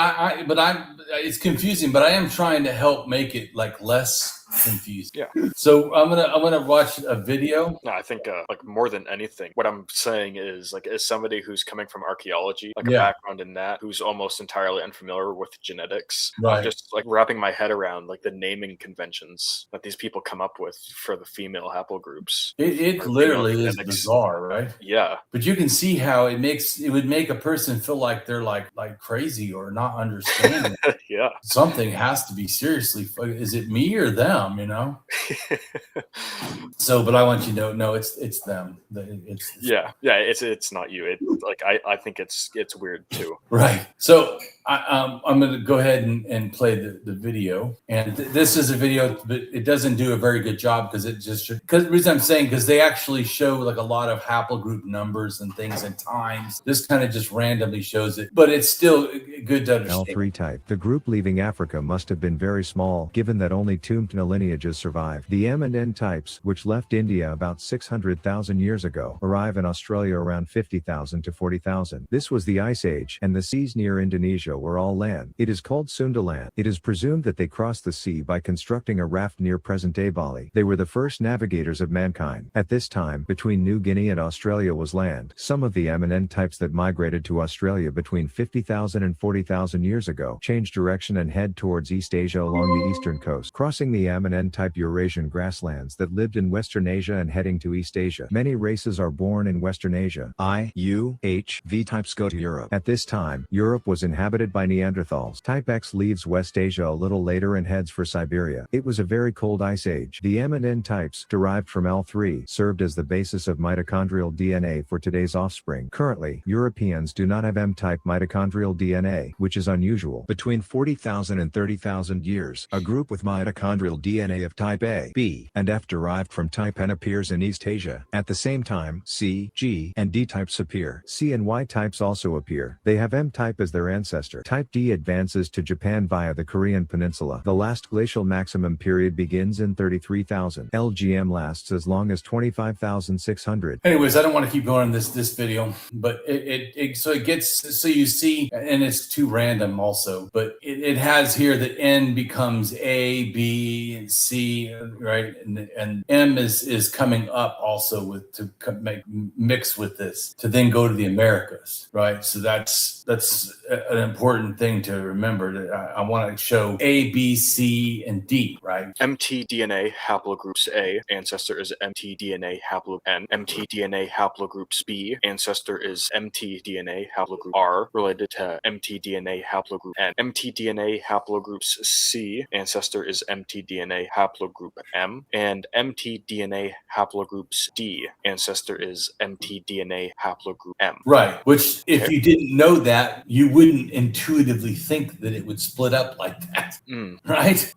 it's confusing, but I am trying to help make it like less confused. Yeah. So I'm gonna watch a video. No, I think like more than anything, what I'm saying is, like, as somebody who's coming from archaeology, like a background in that, who's almost entirely unfamiliar with genetics, right. I'm just like wrapping my head around like the naming conventions that these people come up with for the female haplogroups. It literally is bizarre, right? Yeah. But you can see how it would make a person feel like they're like crazy or not understanding. Yeah. Something has to be seriously. Is it me or them? So, but I want you to know, no, it's them. It's not you. I think it's weird too. Right. So I'm going to go ahead and play the video. And this is a video, but it doesn't do a very good job because the reason I'm saying, because they actually show like a lot of haplogroup numbers and things and times. This kind of just randomly shows it, but it's still good to understand. L3 type. The group leaving Africa must have been very small, given that only two lineages survive. The M and N types, which left India about 600,000 years ago, arrive in Australia around 50,000 to 40,000. This was the Ice Age, and the seas near Indonesia were all land. It is called Sundaland. It is presumed that they crossed the sea by constructing a raft near present-day Bali. They were the first navigators of mankind. At this time, between New Guinea and Australia was land. Some of the M&N types that migrated to Australia between 50,000 and 40,000 years ago changed direction and head towards East Asia along the eastern coast, crossing the M&N type Eurasian grasslands that lived in Western Asia and heading to East Asia. Many races are born in Western Asia. V types go to Europe. At this time, Europe was inhabited by Neanderthals. Type X leaves West Asia a little later and heads for Siberia. It was a very cold ice age. The M&N types, derived from L3, served as the basis of mitochondrial DNA for today's offspring. Currently, Europeans do not have M-type mitochondrial DNA, which is unusual. Between 40,000 and 30,000 years, a group with mitochondrial DNA of type A, B, and F derived from type N appears in East Asia. At the same time, C, G, and D types appear. C and Y types also appear. They have M-type as their ancestor. Type D advances to Japan via the Korean peninsula. The last glacial maximum period begins in 33,000. LGM lasts as long as 25,600. Anyways, I don't want to keep going on this video, but so you see, and it's too random also, but it has here that N becomes A, B, and C, right? And M is coming up also to mix with this to then go to the Americas, right? So that's an important thing to remember. I want to show A, B, C, and D, right? mtDNA haplogroups A, ancestor is mtDNA haplogroup N. mtDNA haplogroups B, ancestor is mtDNA haplogroup R, related to mtDNA haplogroup N. mtDNA haplogroups C, ancestor is mtDNA haplogroup M. And mtDNA haplogroups D, ancestor is mtDNA haplogroup M. Right, which if you didn't know that, you wouldn't intuitively think that it would split up like that, right?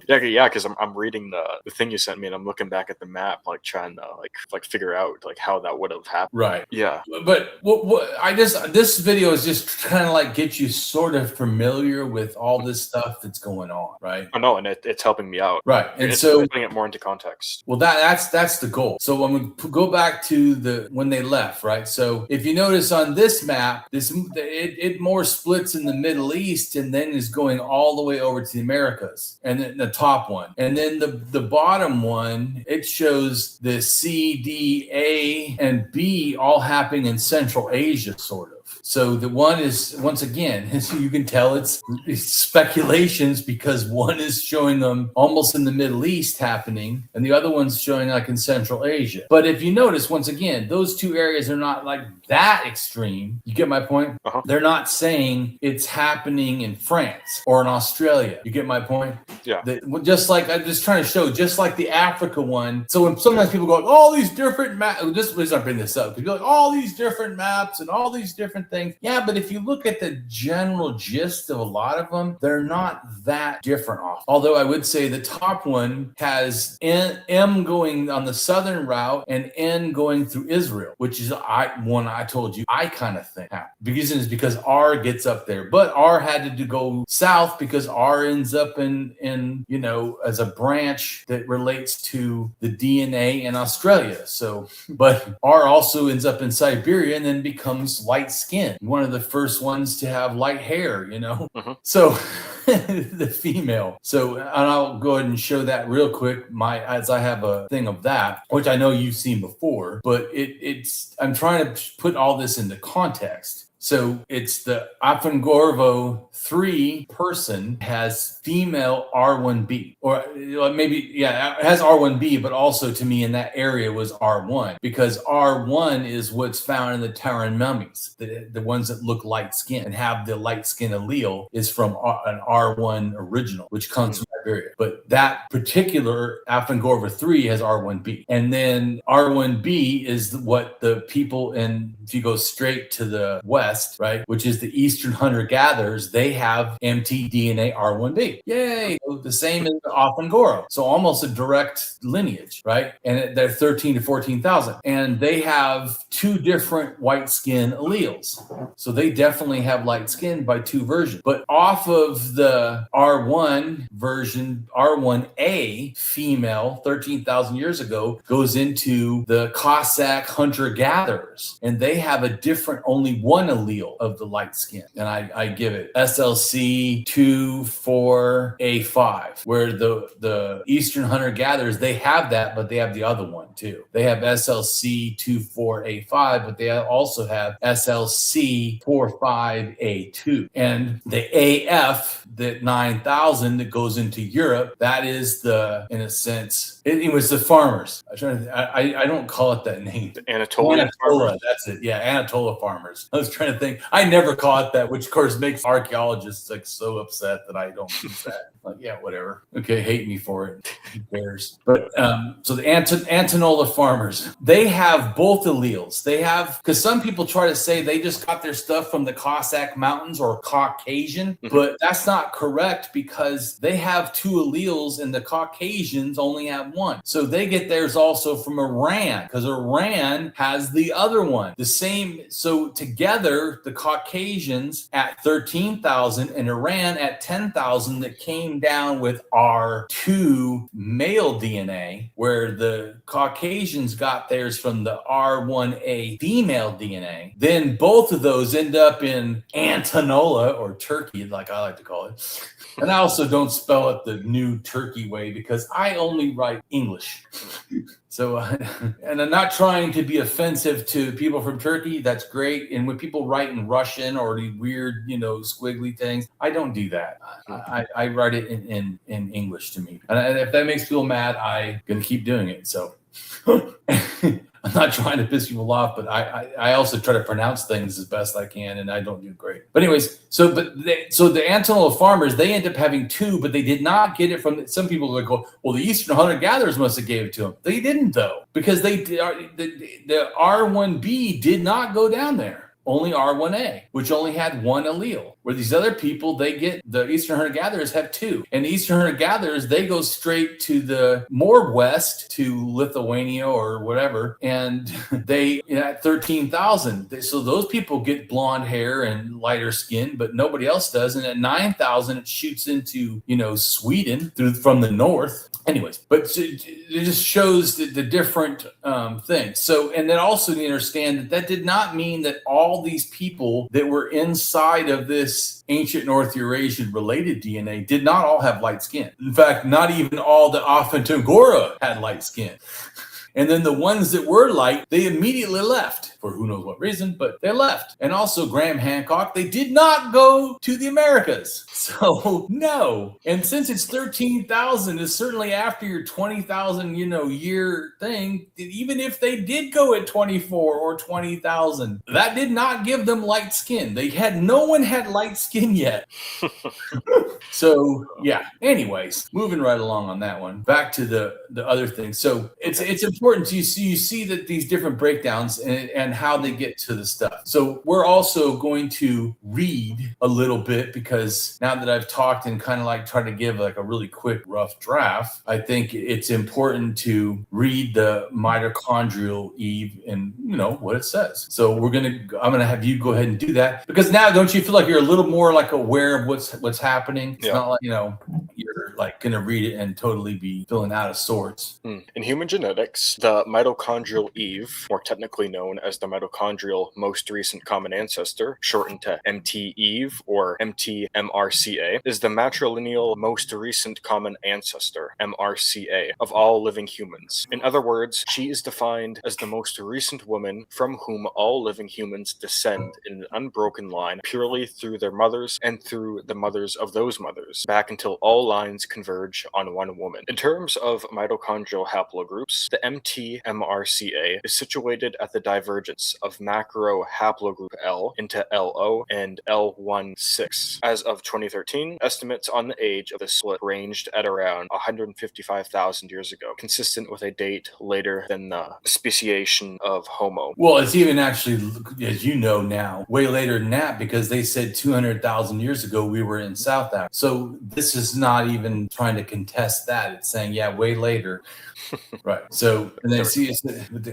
Yeah, because I'm reading the thing you sent me, and I'm looking back at the map, like trying to like figure out like how that would have happened. Right. Yeah. But this video is just kind of like get you sort of familiar with all this stuff that's going on, right? I know, and it's helping me out. Right, and it's so putting it more into context. Well, that's the goal. So when we go back to when they left, right? So if you notice on this map, it more splits in the Middle East and then is going all the way over to the Americas, and then the top one, and then the bottom one, it shows the C, D, A, and B all happening in Central Asia, sort of. So the one is, once again, as you can tell, it's speculations because one is showing them almost in the Middle East happening, and the other one's showing like in Central Asia. But if you notice, once again, those two areas are not like that extreme. You get my point? Uh-huh. They're not saying it's happening in France or in Australia. You get my point? Yeah. Just like I'm just trying to show, just like the Africa one. So when sometimes people go, all these different maps, just please not bring this up. Because you're like, all these different maps and all these different things. Yeah, but if you look at the general gist of a lot of them, they're not that different off. Although I would say the top one has M going on the southern route and N going through Israel, which is one I told you I kind of think happened. Because R gets up there, but R had to go south because R ends up in as a branch that relates to the DNA in Australia. So, but R also ends up in Siberia and then becomes light skinned. One of the first ones to have light hair, Mm-hmm. So the female. So, and I'll go ahead and show that real quick. As I have a thing of that, which I know you've seen before, but I'm trying to put all this into context. So it's the Apengorvo 3 person has female R1b, or maybe, yeah, it has R1b, but also to me in that area was R1, because R1 is what's found in the Terran mummies, the ones that look light skinned and have the light skin allele is from an R1 original, which comes from Siberia. But that particular Apengorvo 3 has R1b. And then R1b is what the people if you go straight to the west, right, which is the Eastern hunter-gatherers, they have mtDNA R1b. Yay! the same as Othangoro. So almost a direct lineage, right? And they're 13 to 14,000. And they have two different white skin alleles. So they definitely have light skin by two versions. But off of the R1 version, R1A female, 13,000 years ago, goes into the Cossack hunter-gatherers. And they have a different, only one allele of the light skin. And I give it SLC24A5, where the Eastern hunter-gatherers, they have that, but they have the other one too. They have SLC24A5, but they also have SLC45A2. And the AF, that 9,000 that goes into Europe, that is the, in a sense, it was the farmers. I don't call it that name. The Anatolian farmers. That's it. Yeah, Anatolia farmers. I was trying to think. I never call it that, which of course makes archaeologists like so upset that I don't use that. Like, yeah, whatever. Okay, hate me for it. Who cares? But so the Antonola farmers, they have both alleles. They have, because some people try to say they just got their stuff from the Cossack Mountains or Caucasian, but that's not correct because they have two alleles and the Caucasians only have one. So they get theirs also from Iran because Iran has the other one. The same. So together, the Caucasians at 13,000 and Iran at 10,000 that came down with our two male DNA, where the Caucasians got theirs from the R1A female DNA. Then both of those end up in Antonola, or Turkey, like I like to call it. And I also don't spell it the new Turkey way because I only write English. So, and I'm not trying to be offensive to people from Turkey. That's great. And when people write in Russian or the weird, squiggly things, I don't do that. I write it in English to me. And if that makes people mad, I'm going to keep doing it. So I'm not trying to piss people off, but I also try to pronounce things as best I can, and I don't do great. But anyways, so the Antonola farmers, they end up having two, but they did not get it from some people that go, well, the Eastern hunter-gatherers must have gave it to them. They didn't, though, because the R1B did not go down there. Only R1A, which only had one allele. Where these other people, the Eastern hunter-gatherers have two. And the Eastern hunter-gatherers, they go straight to the more west, to Lithuania or whatever, and they, at 13,000. So those people get blonde hair and lighter skin, but nobody else does. And at 9,000, it shoots into, Sweden from the north. Anyways, but it just shows the different things. So, and then also you understand that did not mean that all these people that were inside of this ancient North Eurasian related DNA did not all have light skin. In fact, not even all the Ophantagora had light skin. And then the ones that were light, they immediately left for who knows what reason, but they left. And also Graham Hancock, they did not go to the Americas. So no. And since it's 13,000, it's certainly after your 20,000, year thing. Even if they did go at 24 or 20,000, that did not give them light skin. No one had light skin yet. So yeah. Anyways, moving right along on that one. Back to the other thing. So it's important to you see that these different breakdowns and how they get to the stuff. So we're also going to read a little bit because now that I've talked and kind of like try to give like a really quick rough draft, I think it's important to read the Mitochondrial Eve and what it says. So I'm gonna have you go ahead and do that because now don't you feel like you're a little more like aware of what's happening? It's not like you're like gonna read it and totally be feeling out of sorts. In human genetics, the mitochondrial Eve, more technically known as the mitochondrial most recent common ancestor, shortened to MT-Eve or MT-MRCA, is the matrilineal most recent common ancestor, MRCA, of all living humans. In other words, she is defined as the most recent woman from whom all living humans descend in an unbroken line purely through their mothers and through the mothers of those mothers, back until all lines converge on one woman. In terms of mitochondrial haplogroups, the MT-MRCA is situated at the divergence of macro haplogroup L into LO and L16. As of 2013, estimates on the age of the split ranged at around 155,000 years ago, consistent with a date later than the speciation of Homo. Well, it's even actually, as you know now, way later than that because they said 200,000 years ago we were in South Africa. So this is not even even trying to contest that. It's saying, yeah, way later. Right. So, and then see it's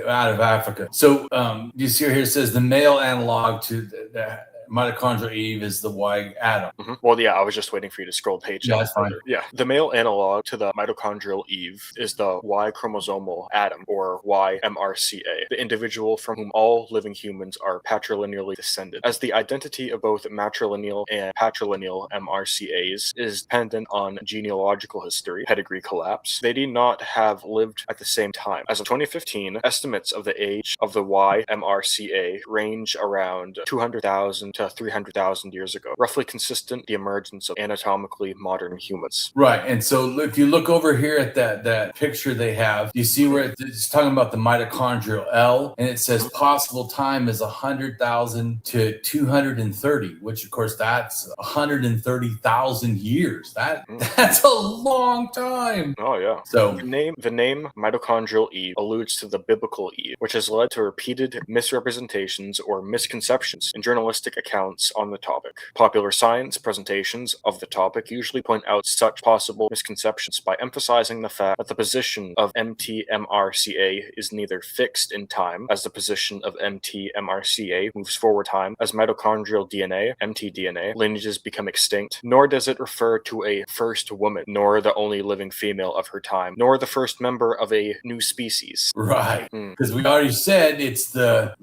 out of Africa. So, you see here it says the male analog to the Mitochondrial Eve is the Y Adam. Well, yeah, I was just waiting for you to scroll the page. Yeah, that's fine. Yeah, the male analog to the mitochondrial Eve is the Y-chromosomal Adam, or YMRCA, the individual from whom all living humans are patrilineally descended. As the identity of both matrilineal and patrilineal MRCAs is dependent on genealogical history, pedigree collapse, they did not have lived at the same time. As of 2015, estimates of the age of the YMRCA range around 200,000 to 300,000 years ago, roughly consistent with the emergence of anatomically modern humans. Right. And so if you look over here at that picture they have, you see where it's talking about the mitochondrial L, and it says possible time is 100,000 to 230, which of course that's 130,000 years. That's a long time. Oh yeah. So the name Mitochondrial Eve alludes to the biblical Eve, which has led to repeated misrepresentations or misconceptions in journalistic accounts on the topic. Popular science presentations of the topic usually point out such possible misconceptions by emphasizing the fact that the position of MT-MRCA is neither fixed in time, as the position of MT-MRCA moves forward time as mitochondrial DNA, mtDNA, lineages become extinct, nor does it refer to a first woman, nor the only living female of her time, nor the first member of a new species. right, because we already said it's the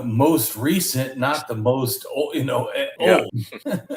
most recent, not the most old. Yeah.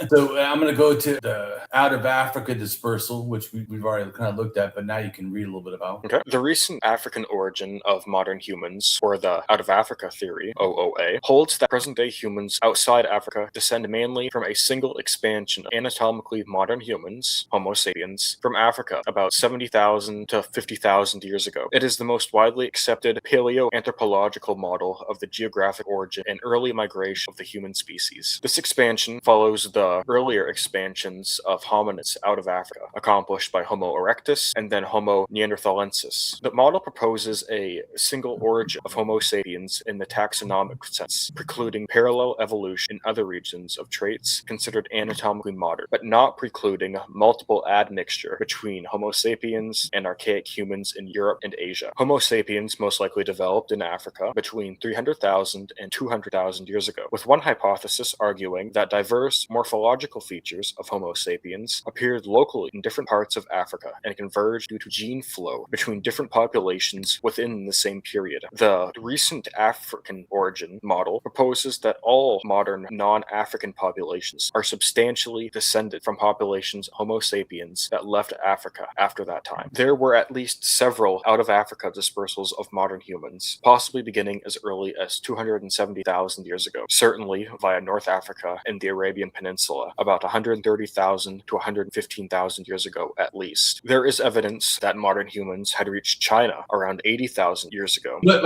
So I'm going to go to the out of Africa dispersal, which we've already kind of looked at, but now you can read a little bit about. Okay. The recent African origin of modern humans, or the out of Africa theory, OOA, holds that present-day humans outside Africa descend mainly from a single expansion of anatomically modern humans, Homo sapiens, from Africa about 70,000 to 50,000 years ago. It is the most widely accepted paleoanthropological model of the geographic origin and early migration of the human species. This expansion follows the earlier expansions of hominids out of Africa, accomplished by Homo erectus and then Homo neanderthalensis. The model proposes a single origin of Homo sapiens in the taxonomic sense, precluding parallel evolution in other regions of traits considered anatomically modern, but not precluding multiple admixture between Homo sapiens and archaic humans in Europe and Asia. Homo sapiens most likely developed in Africa between 300,000 and 200,000 years ago, with one hypothesis arguing that diverse morphological features of Homo sapiens appeared locally in different parts of Africa and converged due to gene flow between different populations within the same period. The recent African origin model proposes that all modern non-African populations are substantially descended from populations Homo sapiens that left Africa after that time. There were at least several out-of-Africa dispersals of modern humans, possibly beginning as early as 270,000 years ago, certainly via North Africa and the Arabian Peninsula, about 130,000 to 115,000 years ago at least. There is evidence that modern humans had reached China around 80,000 years ago. But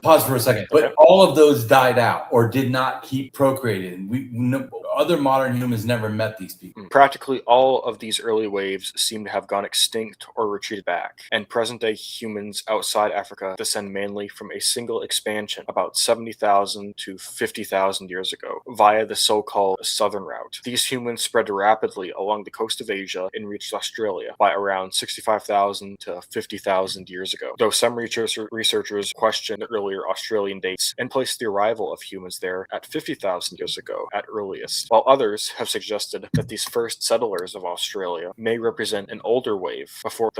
pause for a second. But all of those died out or did not keep procreating. Other modern humans never met these people. Practically all of these early waves seem to have gone extinct or retreated back, and present-day humans outside Africa descend mainly from a single expansion about 70,000 to 50,000 years ago via the so-called southern route. These humans spread rapidly along the coast of Asia and reached Australia by around 65,000 to 50,000 years ago, though some researchers question the earlier Australian dates and place the arrival of humans there at 50,000 years ago at earliest, while others have suggested that these first settlers of Australia may represent an older wave before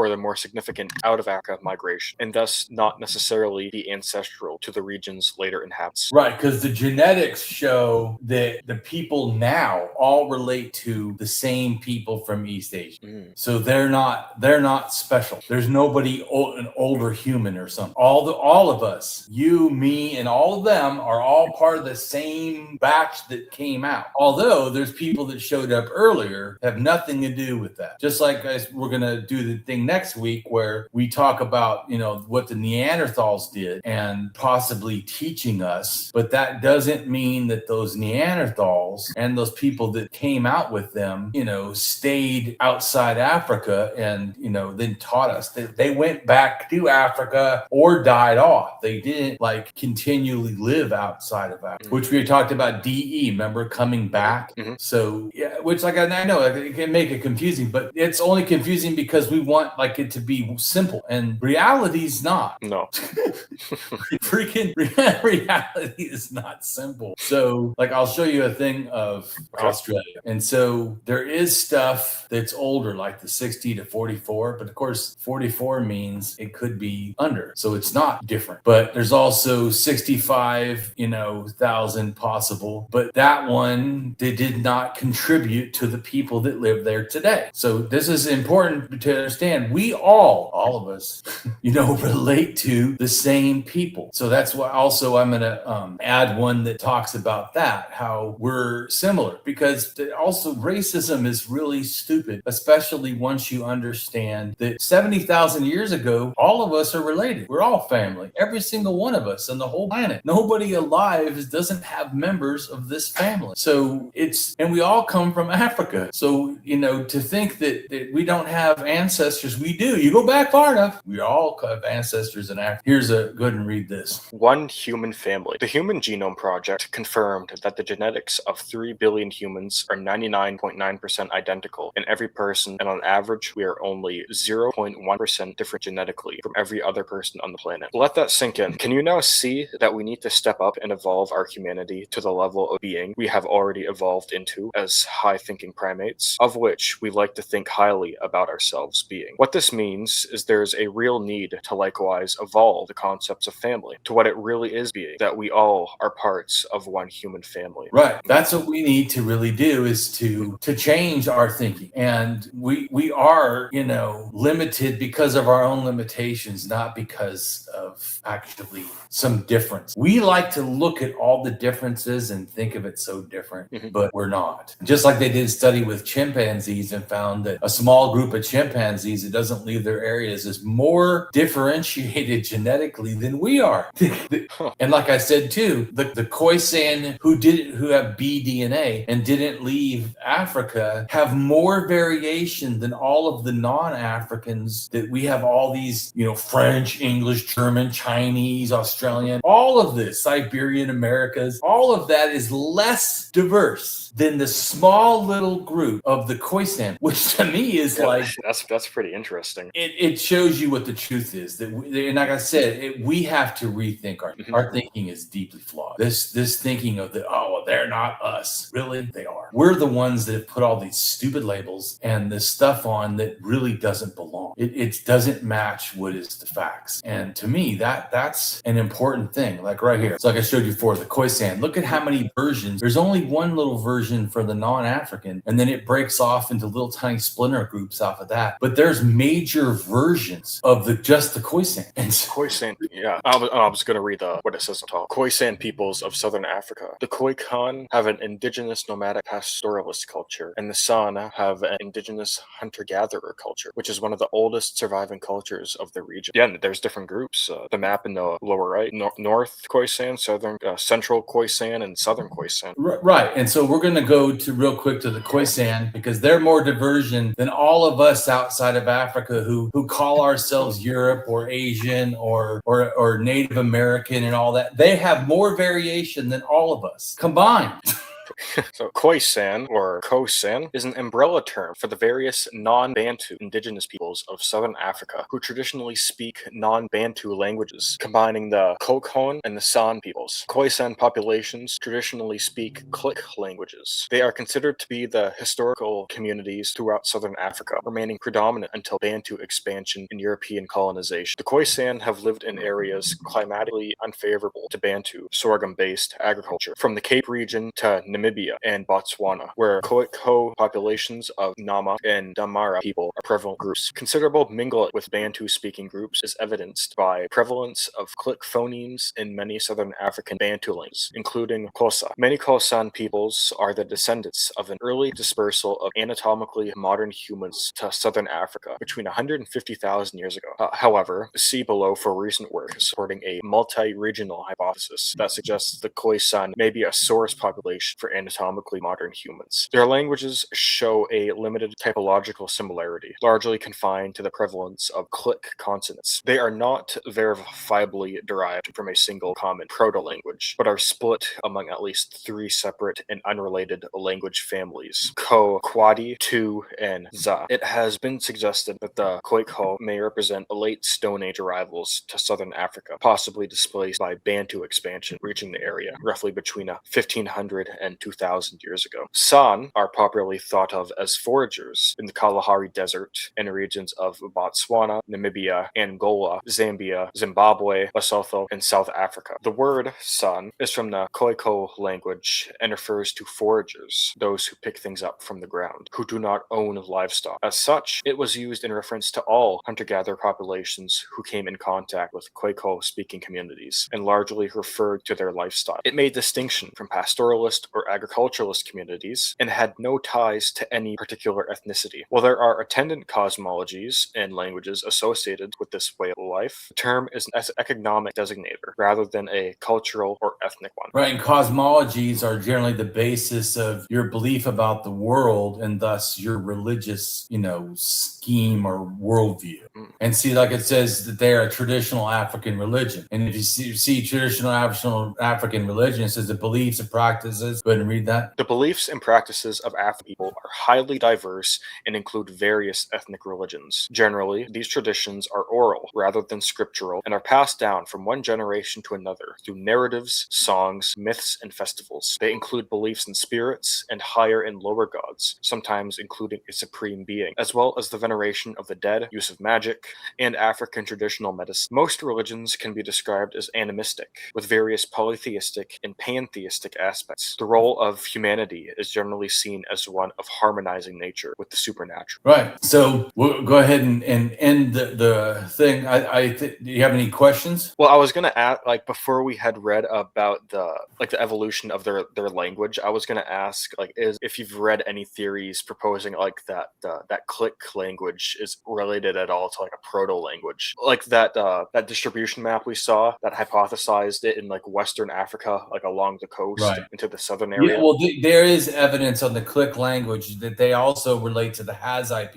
the more significant out-of-Africa migration, and thus not necessarily be ancestral to the region's later inhabitants. Right, because the genetics show that the people now all relate to the same people from East Asia. So they're not special. There's nobody an older human or something. All of us, you, me, and all of them are all part of the same batch that came out. Although there's people that showed up earlier have nothing to do with that. Just like we're gonna do the thing next week where we talk about what the Neanderthals did and possibly teaching us, but that doesn't mean that those Neanderthals and those people that came out with them, stayed outside Africa and then taught us. They went back to Africa or died off. They didn't continually live outside of Africa, which we talked about DE, remember, coming back. So yeah, which like I know it can make it confusing, but it's only confusing because we want like it to be simple, and reality's not. No. Freaking reality is not simple. So, like, I'll show you a thing of Australia, and so there is stuff that's older, like the 60 to 44, but of course, 44 means it could be under, so it's not different. But there's also 65, thousand possible, but that one they did not contribute to the people that live there today. So this is important to understand. We all of us, relate to the same people. So that's why also I'm going to add one that talks about that, how we're similar, because also racism is really stupid, especially once you understand that 70,000 years ago, all of us are related. We're all family, every single one of us on the whole planet. Nobody alive doesn't have members of this family. So and we all come from Africa. So, to think that we don't have ancestors, we do. You go back far enough, we all have ancestors in Africa. Go ahead and read this. One human family. The Human Genome Project confirmed that the genetics of 3 billion humans are 99.9% identical in every person, and on average, we are only 0.1% different genetically from every other person on the planet. Let that sink in. Can you now see that we need to step up and evolve our humanity to the level of being we have already evolved into as high-thinking primates, of which we like to think highly about ourselves being? What this means is there's a real need to likewise evolve the concepts of family to what it really is being, that we all are parts of one human family. Right. That's what we need to really do, is to change our thinking. And we are, limited because of our own limitations, not because of actually some difference. We like to look at all the differences and think of it so different, but we're not. Just like they did a study with chimpanzees and found that a small group of chimpanzees that doesn't leave their areas is more differentiated genetically than we are. And like I said too, the Khoisan who have B DNA and didn't leave Africa have more variation than all of the non-Africans that we have. All these, French, English, German, Chinese, Australian, all of this, Siberian Americas, all of that is less diverse than the small little group of the Khoisan, which to me is that's pretty interesting. It shows you what the truth is. And like I said, we have to rethink our thinking is deeply flawed. This thinking of they're not us. Really, they are. We're the ones that have put all these stupid labels and this stuff on that really doesn't belong. It doesn't match what is the facts. And to me, that's an important thing. Like right here, it's like I showed you before, the Khoisan. Look at how many versions. There's only one little version for the non-African, and then it breaks off into little tiny splinter groups off of that. But there's major versions of just the Khoisan. And Khoisan, yeah. I was going to read what it says on top. Khoisan peoples of southern Africa. The Khoisan have an indigenous nomadic pastoralist culture, and the San have an indigenous hunter-gatherer culture, which is one of the oldest surviving cultures of the region. Yeah, there's different groups. The map in the lower right, North Khoisan, southern, Central Khoisan, and Southern Khoisan. Right, and so we're going to go real quick to the Khoisan, because they're more diversion than all of us outside of Africa who call ourselves Europe or Asian or Native American and all that. They have more variation than all of us combined. So Khoisan, or Khoisan, is an umbrella term for the various non-Bantu indigenous peoples of southern Africa who traditionally speak non-Bantu languages, combining the Khoisan and the San peoples. Khoisan populations traditionally speak Click languages. They are considered to be the historical communities throughout southern Africa, remaining predominant until Bantu expansion and European colonization. The Khoisan have lived in areas climatically unfavorable to Bantu, sorghum-based agriculture, from the Cape region to Namibia and Botswana, where Khoisan populations of Nama and Damara people are prevalent groups. Considerable mingling with Bantu-speaking groups is evidenced by prevalence of click phonemes in many southern African Bantu languages, including Xhosa. Many Khoisan peoples are the descendants of an early dispersal of anatomically modern humans to southern Africa between 150,000 years ago. However, see below for recent work supporting a multi-regional hypothesis that suggests the Khoisan may be a source population for anatomically modern humans. Their languages show a limited typological similarity, largely confined to the prevalence of click consonants. They are not verifiably derived from a single common proto-language, but are split among at least 3 separate and unrelated language families: Ko, Kwadi, Tu, and Za. It has been suggested that the Khoikhoi may represent late Stone Age arrivals to southern Africa, possibly displaced by Bantu expansion reaching the area roughly between 1500 and 2000 years ago. San are popularly thought of as foragers in the Kalahari Desert and regions of Botswana, Namibia, Angola, Zambia, Zimbabwe, Lesotho, and South Africa. The word San is from the Khoikhoi language and refers to foragers, those who pick things up from the ground, who do not own livestock. As such, it was used in reference to all hunter-gatherer populations who came in contact with Khoikhoi-speaking communities, and largely referred to their lifestyle. It made distinction from pastoralist or agriculturalist communities, and had no ties to any particular ethnicity. While there are attendant cosmologies and languages associated with this way of life, the term is an economic designator rather than a cultural or ethnic one. Right, and cosmologies are generally the basis of your belief about the world and thus your religious, scheme or worldview. And see, like it says that they're a traditional African religion. And if you see traditional African religion, it says the beliefs and practices. Go ahead and read that. The beliefs and practices of African people are highly diverse and include various ethnic religions. Generally, these traditions are oral rather than scriptural and are passed down from one generation to another through narratives, songs, myths, and festivals. They include beliefs in spirits and higher and lower gods, sometimes including a supreme being, as well as the veneration of the dead, use of magic, and African traditional medicine. Most religions can be described as animistic, with various polytheistic and pantheistic aspects. The role of humanity is generally seen as one of harmonizing nature with the supernatural. Right. So we'll go ahead and end the thing. Do you have any questions? Well, I was going to ask, before we had read about the evolution of their language, I was going to ask, if you've read any theories proposing that click language is related at all to a proto language, that distribution map we saw that hypothesized it in Western Africa, along the coast, right, into the southern area. Yeah, well, there is evidence on the click language that they also relate to the Hazai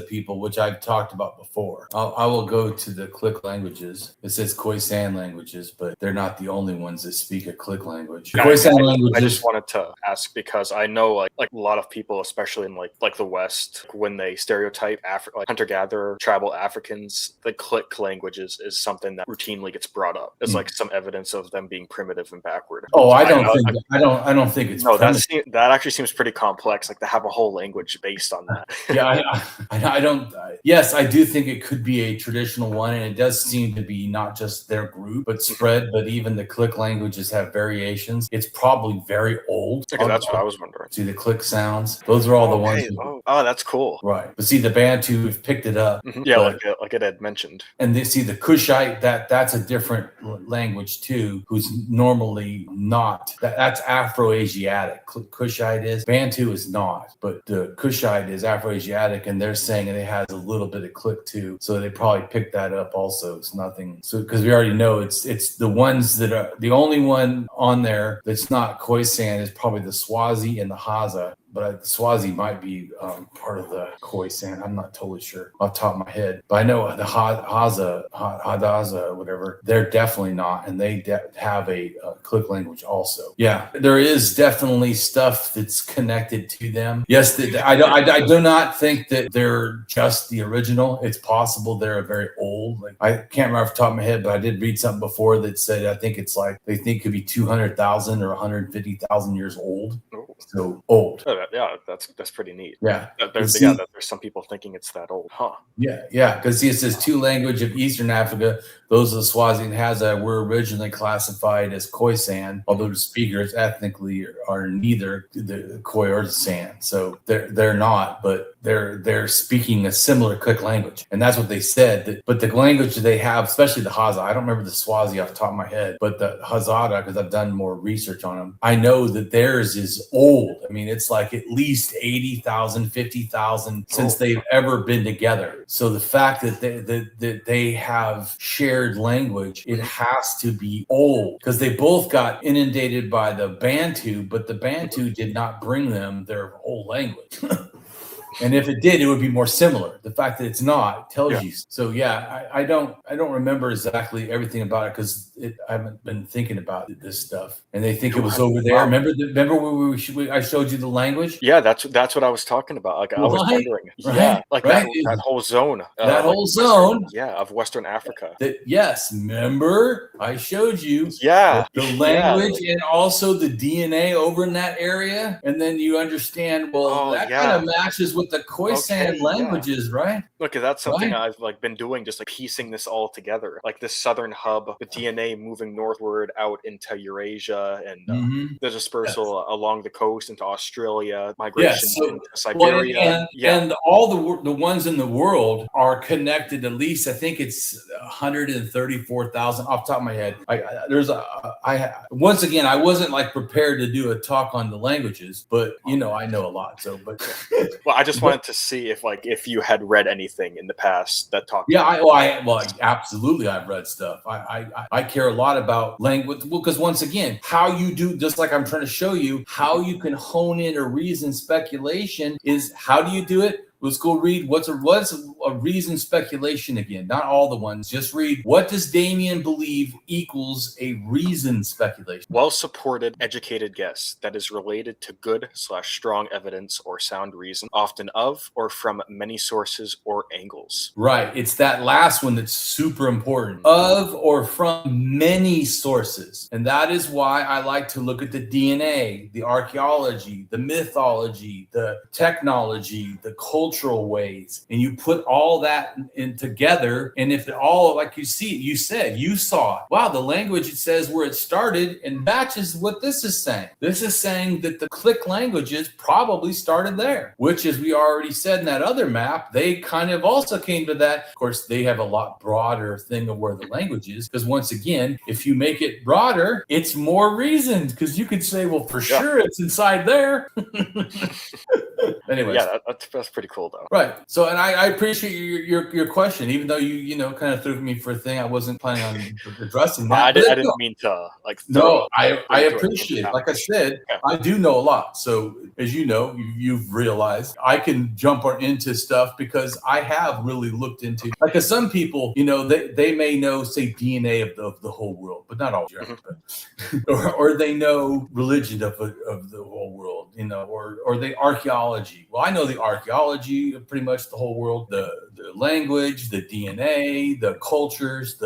people, which I've talked about before. I will go to the click languages. It says Khoisan languages, but they're not the only ones that speak a click language. Khoisan languages. I just wanted to ask because I know a lot of people, especially in the West, when they stereotype hunter-gatherer tribal Africans, the click languages is something that routinely gets brought up as some evidence of them being primitive and backward. Oh, I don't think it's no. That actually seems pretty complex. To have a whole language based on that. Yeah, I don't. Yes, I do think it could be a traditional one, and it does seem to be not just their group, but spread. But even the click languages have variations. It's probably very old. Okay, that's what I was wondering. See the click sounds; those are all the ones. Oh, that's cool. Right, but see the Bantu have picked it up. Mm-hmm. Yeah, like it had mentioned. And they see the Kushite. That's a different language too. Who's normally not. That's Afro-Asiatic. Kushite is. Bantu is not, but the Kushite is Afro-Asiatic, and they're saying it has a little bit of click too. So they probably picked that up also. It's nothing. So because we already know it's the ones that are the only one on there that's not Khoisan is probably the Swazi and the Haza. But the Swazi might be part of the Khoisan. I'm not totally sure off the top of my head. But I know the Hadaza, whatever, they're definitely not. And they have a click language also. Yeah, there is definitely stuff that's connected to them. Yes, I do not think that they're just the original. It's possible they're very old. I can't remember off the top of my head, but I did read something before that said I think it's they think it could be 200,000 or 150,000 years old. So old. Yeah, that's pretty neat. Yeah. There's some people thinking it's that old, huh? Yeah, because it says 2 language of Eastern Africa. Those of the Swazi and Haza were originally classified as Khoisan, although the speakers ethnically are neither the Khoi or the San. So they're not, but they're speaking a similar click language, and that's what they said. But the language they have, especially the Haza, I don't remember the Swazi off the top of my head, but the Hazara, because I've done more research on them, I know that theirs is old. old. I mean, it's like at least 80,000, 50,000 since they've ever been together. So the fact that they have shared language, it has to be old, because they both got inundated by the Bantu, but the Bantu did not bring them their old language. And if it did, it would be more similar. The fact that it's not tells you. So yeah, I don't remember exactly everything about it, because I haven't been thinking about this stuff. And they think it was over there. Remember when I showed you the language? Yeah, that's what I was talking about. Like I was wondering. Right? Yeah, like right? that whole zone. That whole zone. Of Western Africa. Yes, remember I showed you. Yeah, the language and also the DNA over in that area, and then you understand. Well, that kind of matches with the Khoisan languages, right? Look, that's something I've been doing, just piecing this all together. Like this southern hub, the DNA moving northward out into Eurasia, and the dispersal along the coast into Australia, migration into Siberia. And all the ones in the world are connected. At least I think it's 134,000 off the top of my head. Once again, I wasn't prepared to do a talk on the languages, but I know a lot. So, but well, I just wanted to see if you had read anything in the past that talked. Yeah, absolutely, I've read stuff. I care a lot about language, because once again, how you do, just like I'm trying to show you, how you can hone in a reason speculation is, how do you do it? Let's go read what's a reason speculation again. Not all the ones. Just read, what does Damien believe equals a reason speculation? Well-supported, educated guess that is related to good/strong evidence or sound reason, often of or from many sources or angles. Right. It's that last one that's super important. Of or from many sources. And that is why I like to look at the DNA, the archaeology, the mythology, the technology, the cultural ways, and you put all that in together. And if it all, like you saw, wow, the language, it says where it started and matches what this is saying. This is saying that the click languages probably started there, which, as we already said in that other map, they kind of also came to that. Of course, they have a lot broader thing of where the language is, because once again, if you make it broader, it's more reasoned, because you could say, well, for sure it's inside there. Anyways. Yeah, that's pretty cool though. Right. So, and I appreciate your question, even though you kind of threw me for a thing I wasn't planning on addressing that. I didn't mean to No, I appreciate it. Like I said, I do know a lot. So as you know, you've realized I can jump into stuff because I have really looked into, like, cause some people, they may know, say, DNA of the whole world, but not all. or they know religion of the whole world, or the archaeology. Well, I know the archaeology of pretty much the whole world, the language, the DNA, the cultures,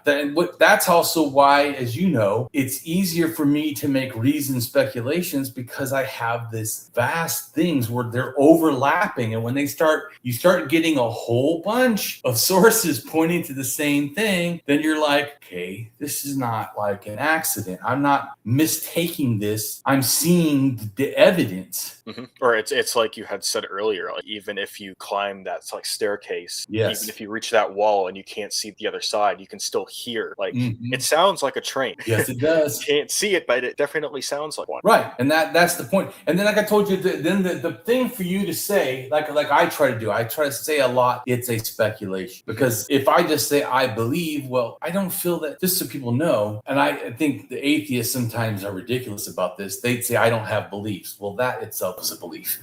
that's also why, as you know, it's easier for me to make reasoned speculations, because I have this vast things where they're overlapping. And when you start getting a whole bunch of sources pointing to the same thing, then you're like, okay, this is not like an accident. I'm not mistaking this. I'm seeing the evidence. Mm-hmm. Or it's like you had said earlier, like, even if you climb that staircase, even if you reach that wall and you can't see the other side, you can still hear. It sounds like a train. Yes, it does. You can't see it, but it definitely sounds like one. Right, and that's the point. And then, like I told you, the thing for you to say, like I try to say a lot, it's a speculation. Because if I just say I believe, well, I don't feel that, just so people know, and I think the atheists sometimes are ridiculous about this. They'd say I don't have beliefs. Well, that itself is a belief.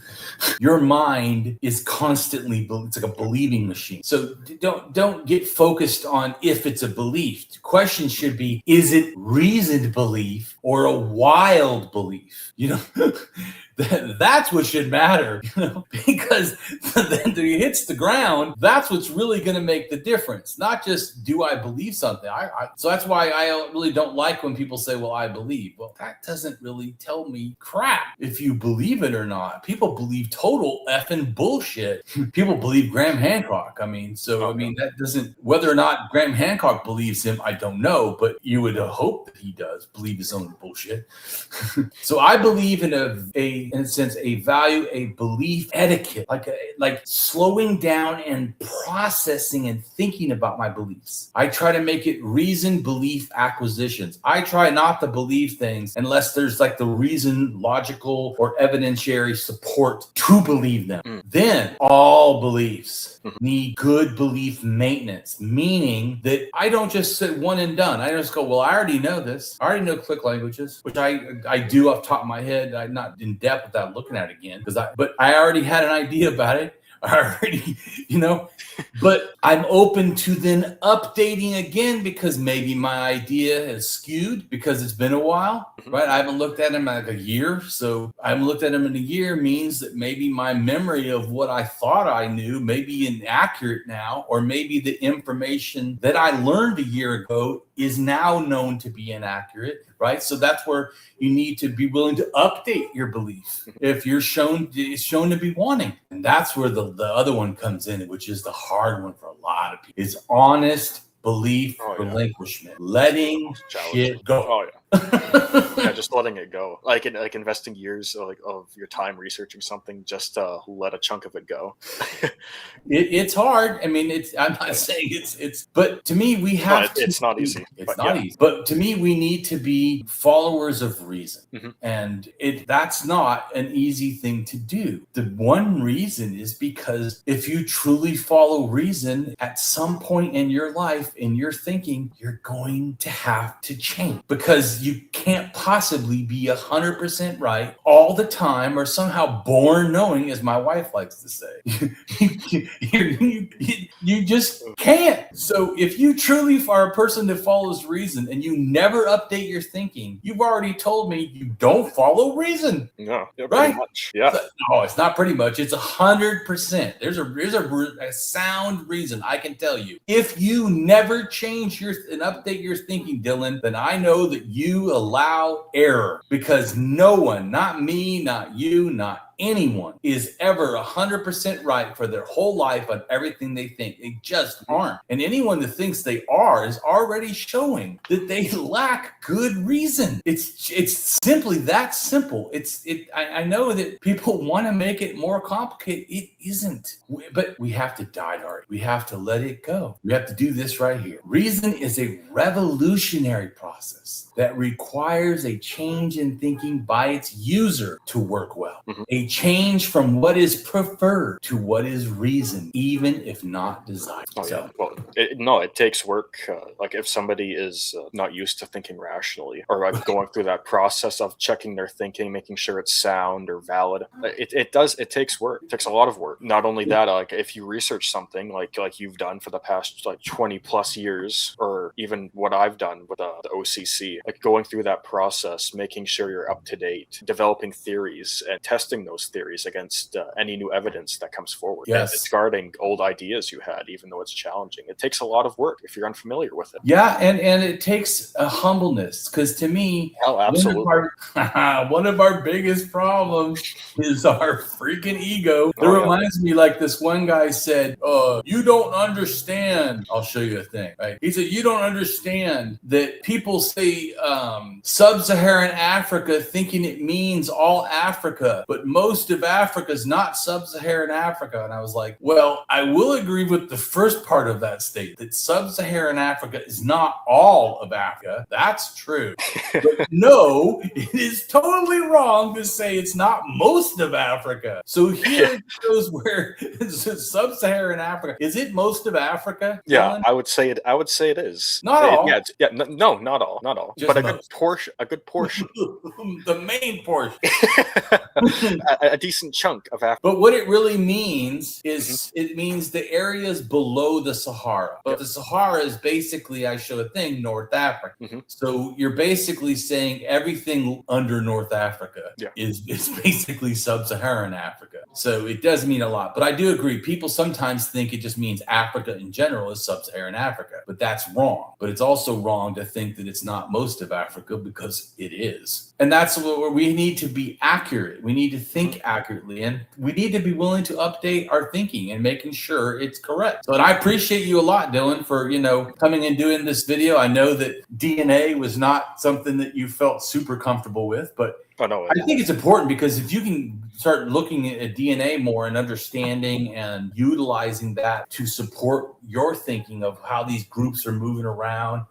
Your mind is constantly, it's like a believing machine. So don't get focused on if it's a belief. The question should be, is it reasoned belief or a wild belief? That's what should matter, because then it hits the ground. That's what's really going to make the difference. Not just, do I believe something? So that's why I really don't like when people say, well, I believe. Well, that doesn't really tell me crap if you believe it or not. People believe total effing bullshit. People believe Graham Hancock. That doesn't, whether or not Graham Hancock believes him, I don't know, but you would hope that he does believe his own bullshit. So I believe in a in a sense, a value, a belief etiquette, like slowing down and processing and thinking about my beliefs. I try to make it reason belief acquisitions. I try not to believe things unless there's like the reason, logical, or evidentiary support to believe them. Then all beliefs need good belief maintenance, meaning that I don't just sit one and done. I just go, well, I already know this. I already know click languages, which I do off the top of my head. I'm not in depth without looking at it again, but I already had an idea about it. I already, but I'm open to then updating again because maybe my idea has skewed because it's been a while, right? I haven't looked at them in like a year. So I haven't looked at them in a year means that maybe my memory of what I thought I knew may be inaccurate now, or maybe the information that I learned a year ago is now known to be inaccurate, right? So that's where you need to be willing to update your belief if it's shown to be wanting. And that's where the other one comes in, which is the hard one for a lot of people, is honest belief relinquishment, letting shit go. Yeah, just letting it go, like investing years of your time researching something just to let a chunk of it go. It's hard. I mean, I'm not saying it's, but to me, we have to. It's not easy. It's not easy. But to me, we need to be followers of reason, and that's not an easy thing to do. The one reason is because if you truly follow reason, at some point in your life, in your thinking, you're going to have to change, because you can't possibly be 100% right all the time, or somehow born knowing, as my wife likes to say. You just can't. So if you truly are a person that follows reason and you never update your thinking, you've already told me you don't follow reason. No, right? Pretty much. Yeah. No, it's not pretty much. It's 100%. There's a sound reason, I can tell you. If you never change and update your thinking, Dylan, then I know that you allow error, because no one, not me, not you, not anyone, is ever 100% right for their whole life on everything they think. They just aren't. And anyone that thinks they are is already showing that they lack good reason. It's simply that simple. I know that people want to make it more complicated. It isn't. But we have to die to it. We have to let it go. We have to do this right here. Reason is a revolutionary process that requires a change in thinking by its user to work well. A change from what is preferred to what is reason, even if not desired. Well, it takes work. Like if somebody is not used to thinking rationally, or like going through that process of checking their thinking, making sure it's sound or valid, it takes work. It takes a lot of work. Not only that, like if you research something like you've done for the past 20 plus years, or even what I've done with the OCC, like going through that process, making sure you're up to date, developing theories and testing those theories against any new evidence that comes forward. Yes. And discarding old ideas you had, even though it's challenging. It takes a lot of work if you're unfamiliar with it. Yeah, and it takes a humbleness, because to me, absolutely. One of our biggest problems is our freaking ego. It reminds me, like this one guy said, you don't understand. I'll show you a thing, right? He said, you don't understand that people say sub-Saharan Africa thinking it means all Africa, but most of Africa is not sub-Saharan Africa. And I was like, well, I will agree with the first part of that statement, that sub-Saharan Africa is not all of Africa. That's true. But no, it is totally wrong to say it's not most of Africa. So here shows where sub-Saharan Africa, is it most of Africa? Yeah, Dylan? I would say it is. Not all. No, not all. Just but a most. good portion. The main portion. a decent chunk of Africa. But what it really means is it means the areas below the Sahara. But the Sahara is basically, I show a thing, North Africa. So you're basically saying everything under North Africa is basically sub-Saharan Africa. So it does mean a lot. But I do agree. People sometimes think it just means Africa in general is sub-Saharan Africa. But that's wrong. But it's also wrong to think that it's not most of Africa, because it is. And that's where we need to be accurate. We need to think accurately, and we need to be willing to update our thinking and making sure it's correct. So, and I appreciate you a lot, Dylan, for, coming and doing this video. I know that DNA was not something that you felt super comfortable with, but Oh, no. I think it's important because if you can start looking at DNA more and understanding and utilizing that to support your thinking of how these groups are moving around.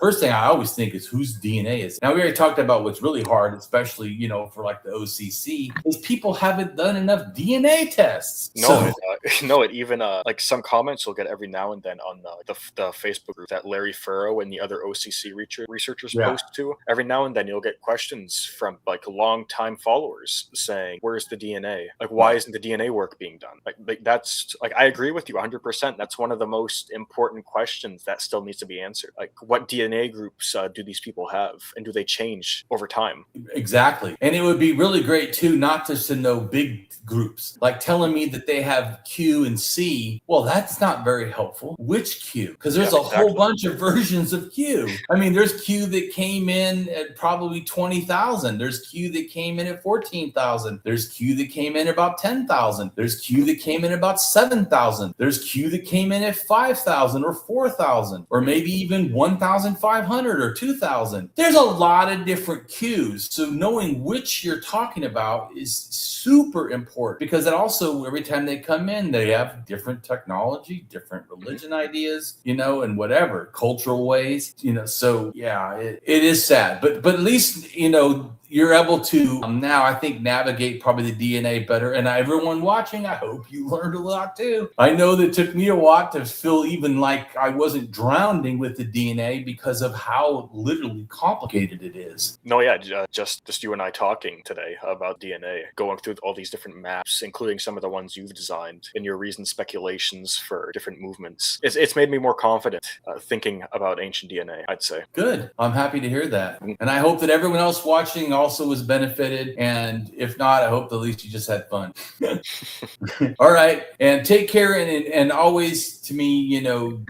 First thing I always think is whose DNA is. Now, we already talked about what's really hard, especially, for like the OCC, is people haven't done enough DNA tests. It even like some comments you'll get every now and then on the Facebook group that Larry Furrow and the other OCC researchers post to. Every now and then you'll get questions from like long-time followers saying, where's the DNA? Like, why isn't the DNA work being done? Like that's like, I agree with you 100%. That's one of the most important questions that still needs to be answered. Like, what DNA groups do these people have, and do they change over time? Exactly. And it would be really great too, not just to know big groups, like telling me that they have Q and C. Well, that's not very helpful. Which Q? Because there's a whole bunch of versions of Q. I mean, there's Q that came in at probably 20,000. There's Q that came in at 14,000. There's Q that came in at about 10,000. There's Q that came in at about 7,000. There's Q that came in at 5,000 or 4,000 or maybe even 1,500 or 2,000. There's a lot of different Qs. So knowing which you're talking about is super important, because it also, every time they come in, they have different technology, different religion ideas, and whatever cultural ways, so yeah, it is sad, but at least, you're able to now, I think, navigate probably the DNA better. And everyone watching, I hope you learned a lot too. I know that it took me a while to feel even like I wasn't drowning with the DNA because of how literally complicated it is. No, yeah, just you and I talking today about DNA, going through all these different maps, including some of the ones you've designed in your reasoned speculations for different movements. It's made me more confident thinking about ancient DNA, I'd say. Good. I'm happy to hear that. And I hope that everyone else watching also was benefited. And if not, I hope at least you just had fun. All right. And take care. And always, to me,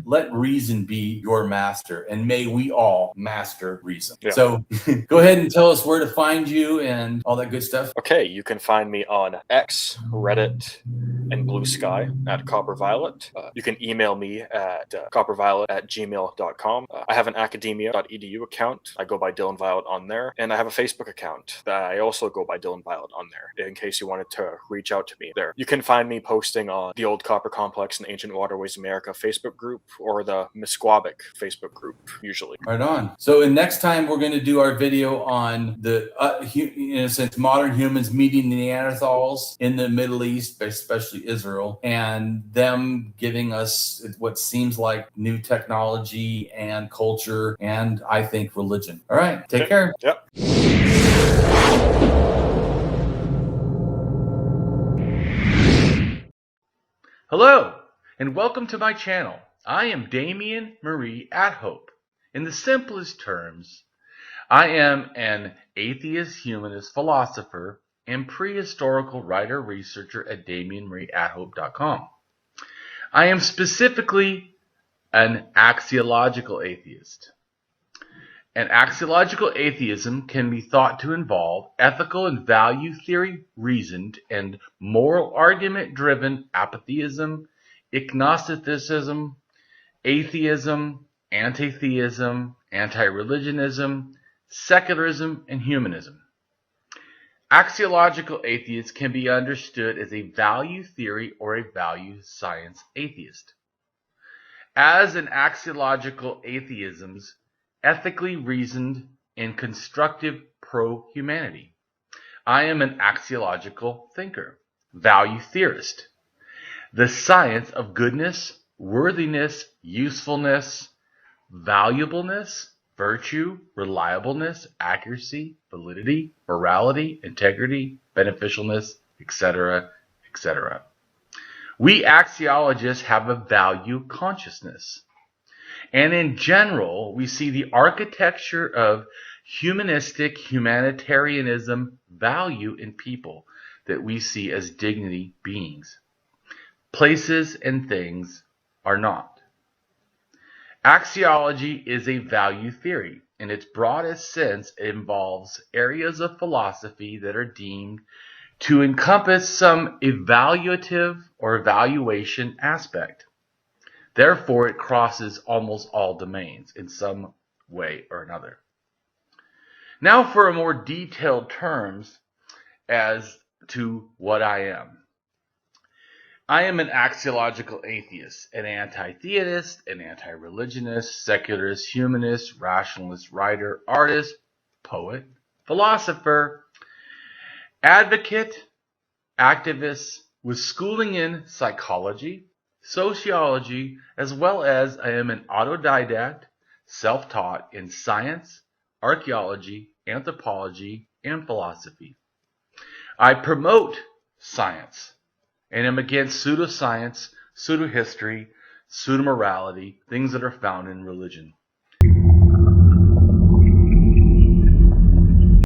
let reason be your master. And may we all master reason. Yeah. So go ahead and tell us where to find you and all that good stuff. Okay. You can find me on X, Reddit, and Blue Sky at CopperViolette. You can email me at CopperViolette@gmail.com. I have an academia.edu account. I go by Dylan Violette on there. And I have a Facebook account that I also go by Dylan Violette on there, in case you wanted to reach out to me there. You can find me posting on the Old Copper Complex and Ancient Waterways America Facebook group or the Misquabic Facebook group, usually. Right on. So next time we're going to do our video on the, since modern humans meeting the Neanderthals in the Middle East, especially Israel, and them giving us what seems like new technology and culture and, I think, religion. All right. Take care. Yep. Hello, and welcome to my channel. I am Damien Marie AtHope. In the simplest terms, I am an atheist-humanist philosopher and prehistorical writer-researcher at DamienMarieAtHope.com. I am specifically an axiological atheist. An axiological atheism can be thought to involve ethical and value theory reasoned and moral argument driven apatheism, agnosticism, atheism, anti-theism, anti-religionism, secularism, and humanism. Axiological atheists can be understood as a value theory or a value science atheist. As an axiological atheism's ethically reasoned and constructive pro-humanity. I am an axiological thinker, value theorist. The science of goodness, worthiness, usefulness, valuableness, virtue, reliableness, accuracy, validity, morality, integrity, beneficialness, etc., etc. We axiologists have a value consciousness. And in general, we see the architecture of humanistic humanitarianism value in people that we see as dignity beings. Places and things are not. Axiology is a value theory. In its broadest sense, it involves areas of philosophy that are deemed to encompass some evaluative or evaluation aspect. Therefore, it crosses almost all domains in some way or another. Now for a more detailed terms as to what I am. I am an axiological atheist, an anti-theist, an anti-religionist, secularist, humanist, rationalist, writer, artist, poet, philosopher, advocate, activist, with schooling in psychology, sociology, as well as I am an autodidact, self-taught in science, archaeology, anthropology, and philosophy. I promote science and am against pseudoscience, pseudohistory, pseudomorality, things that are found in religion.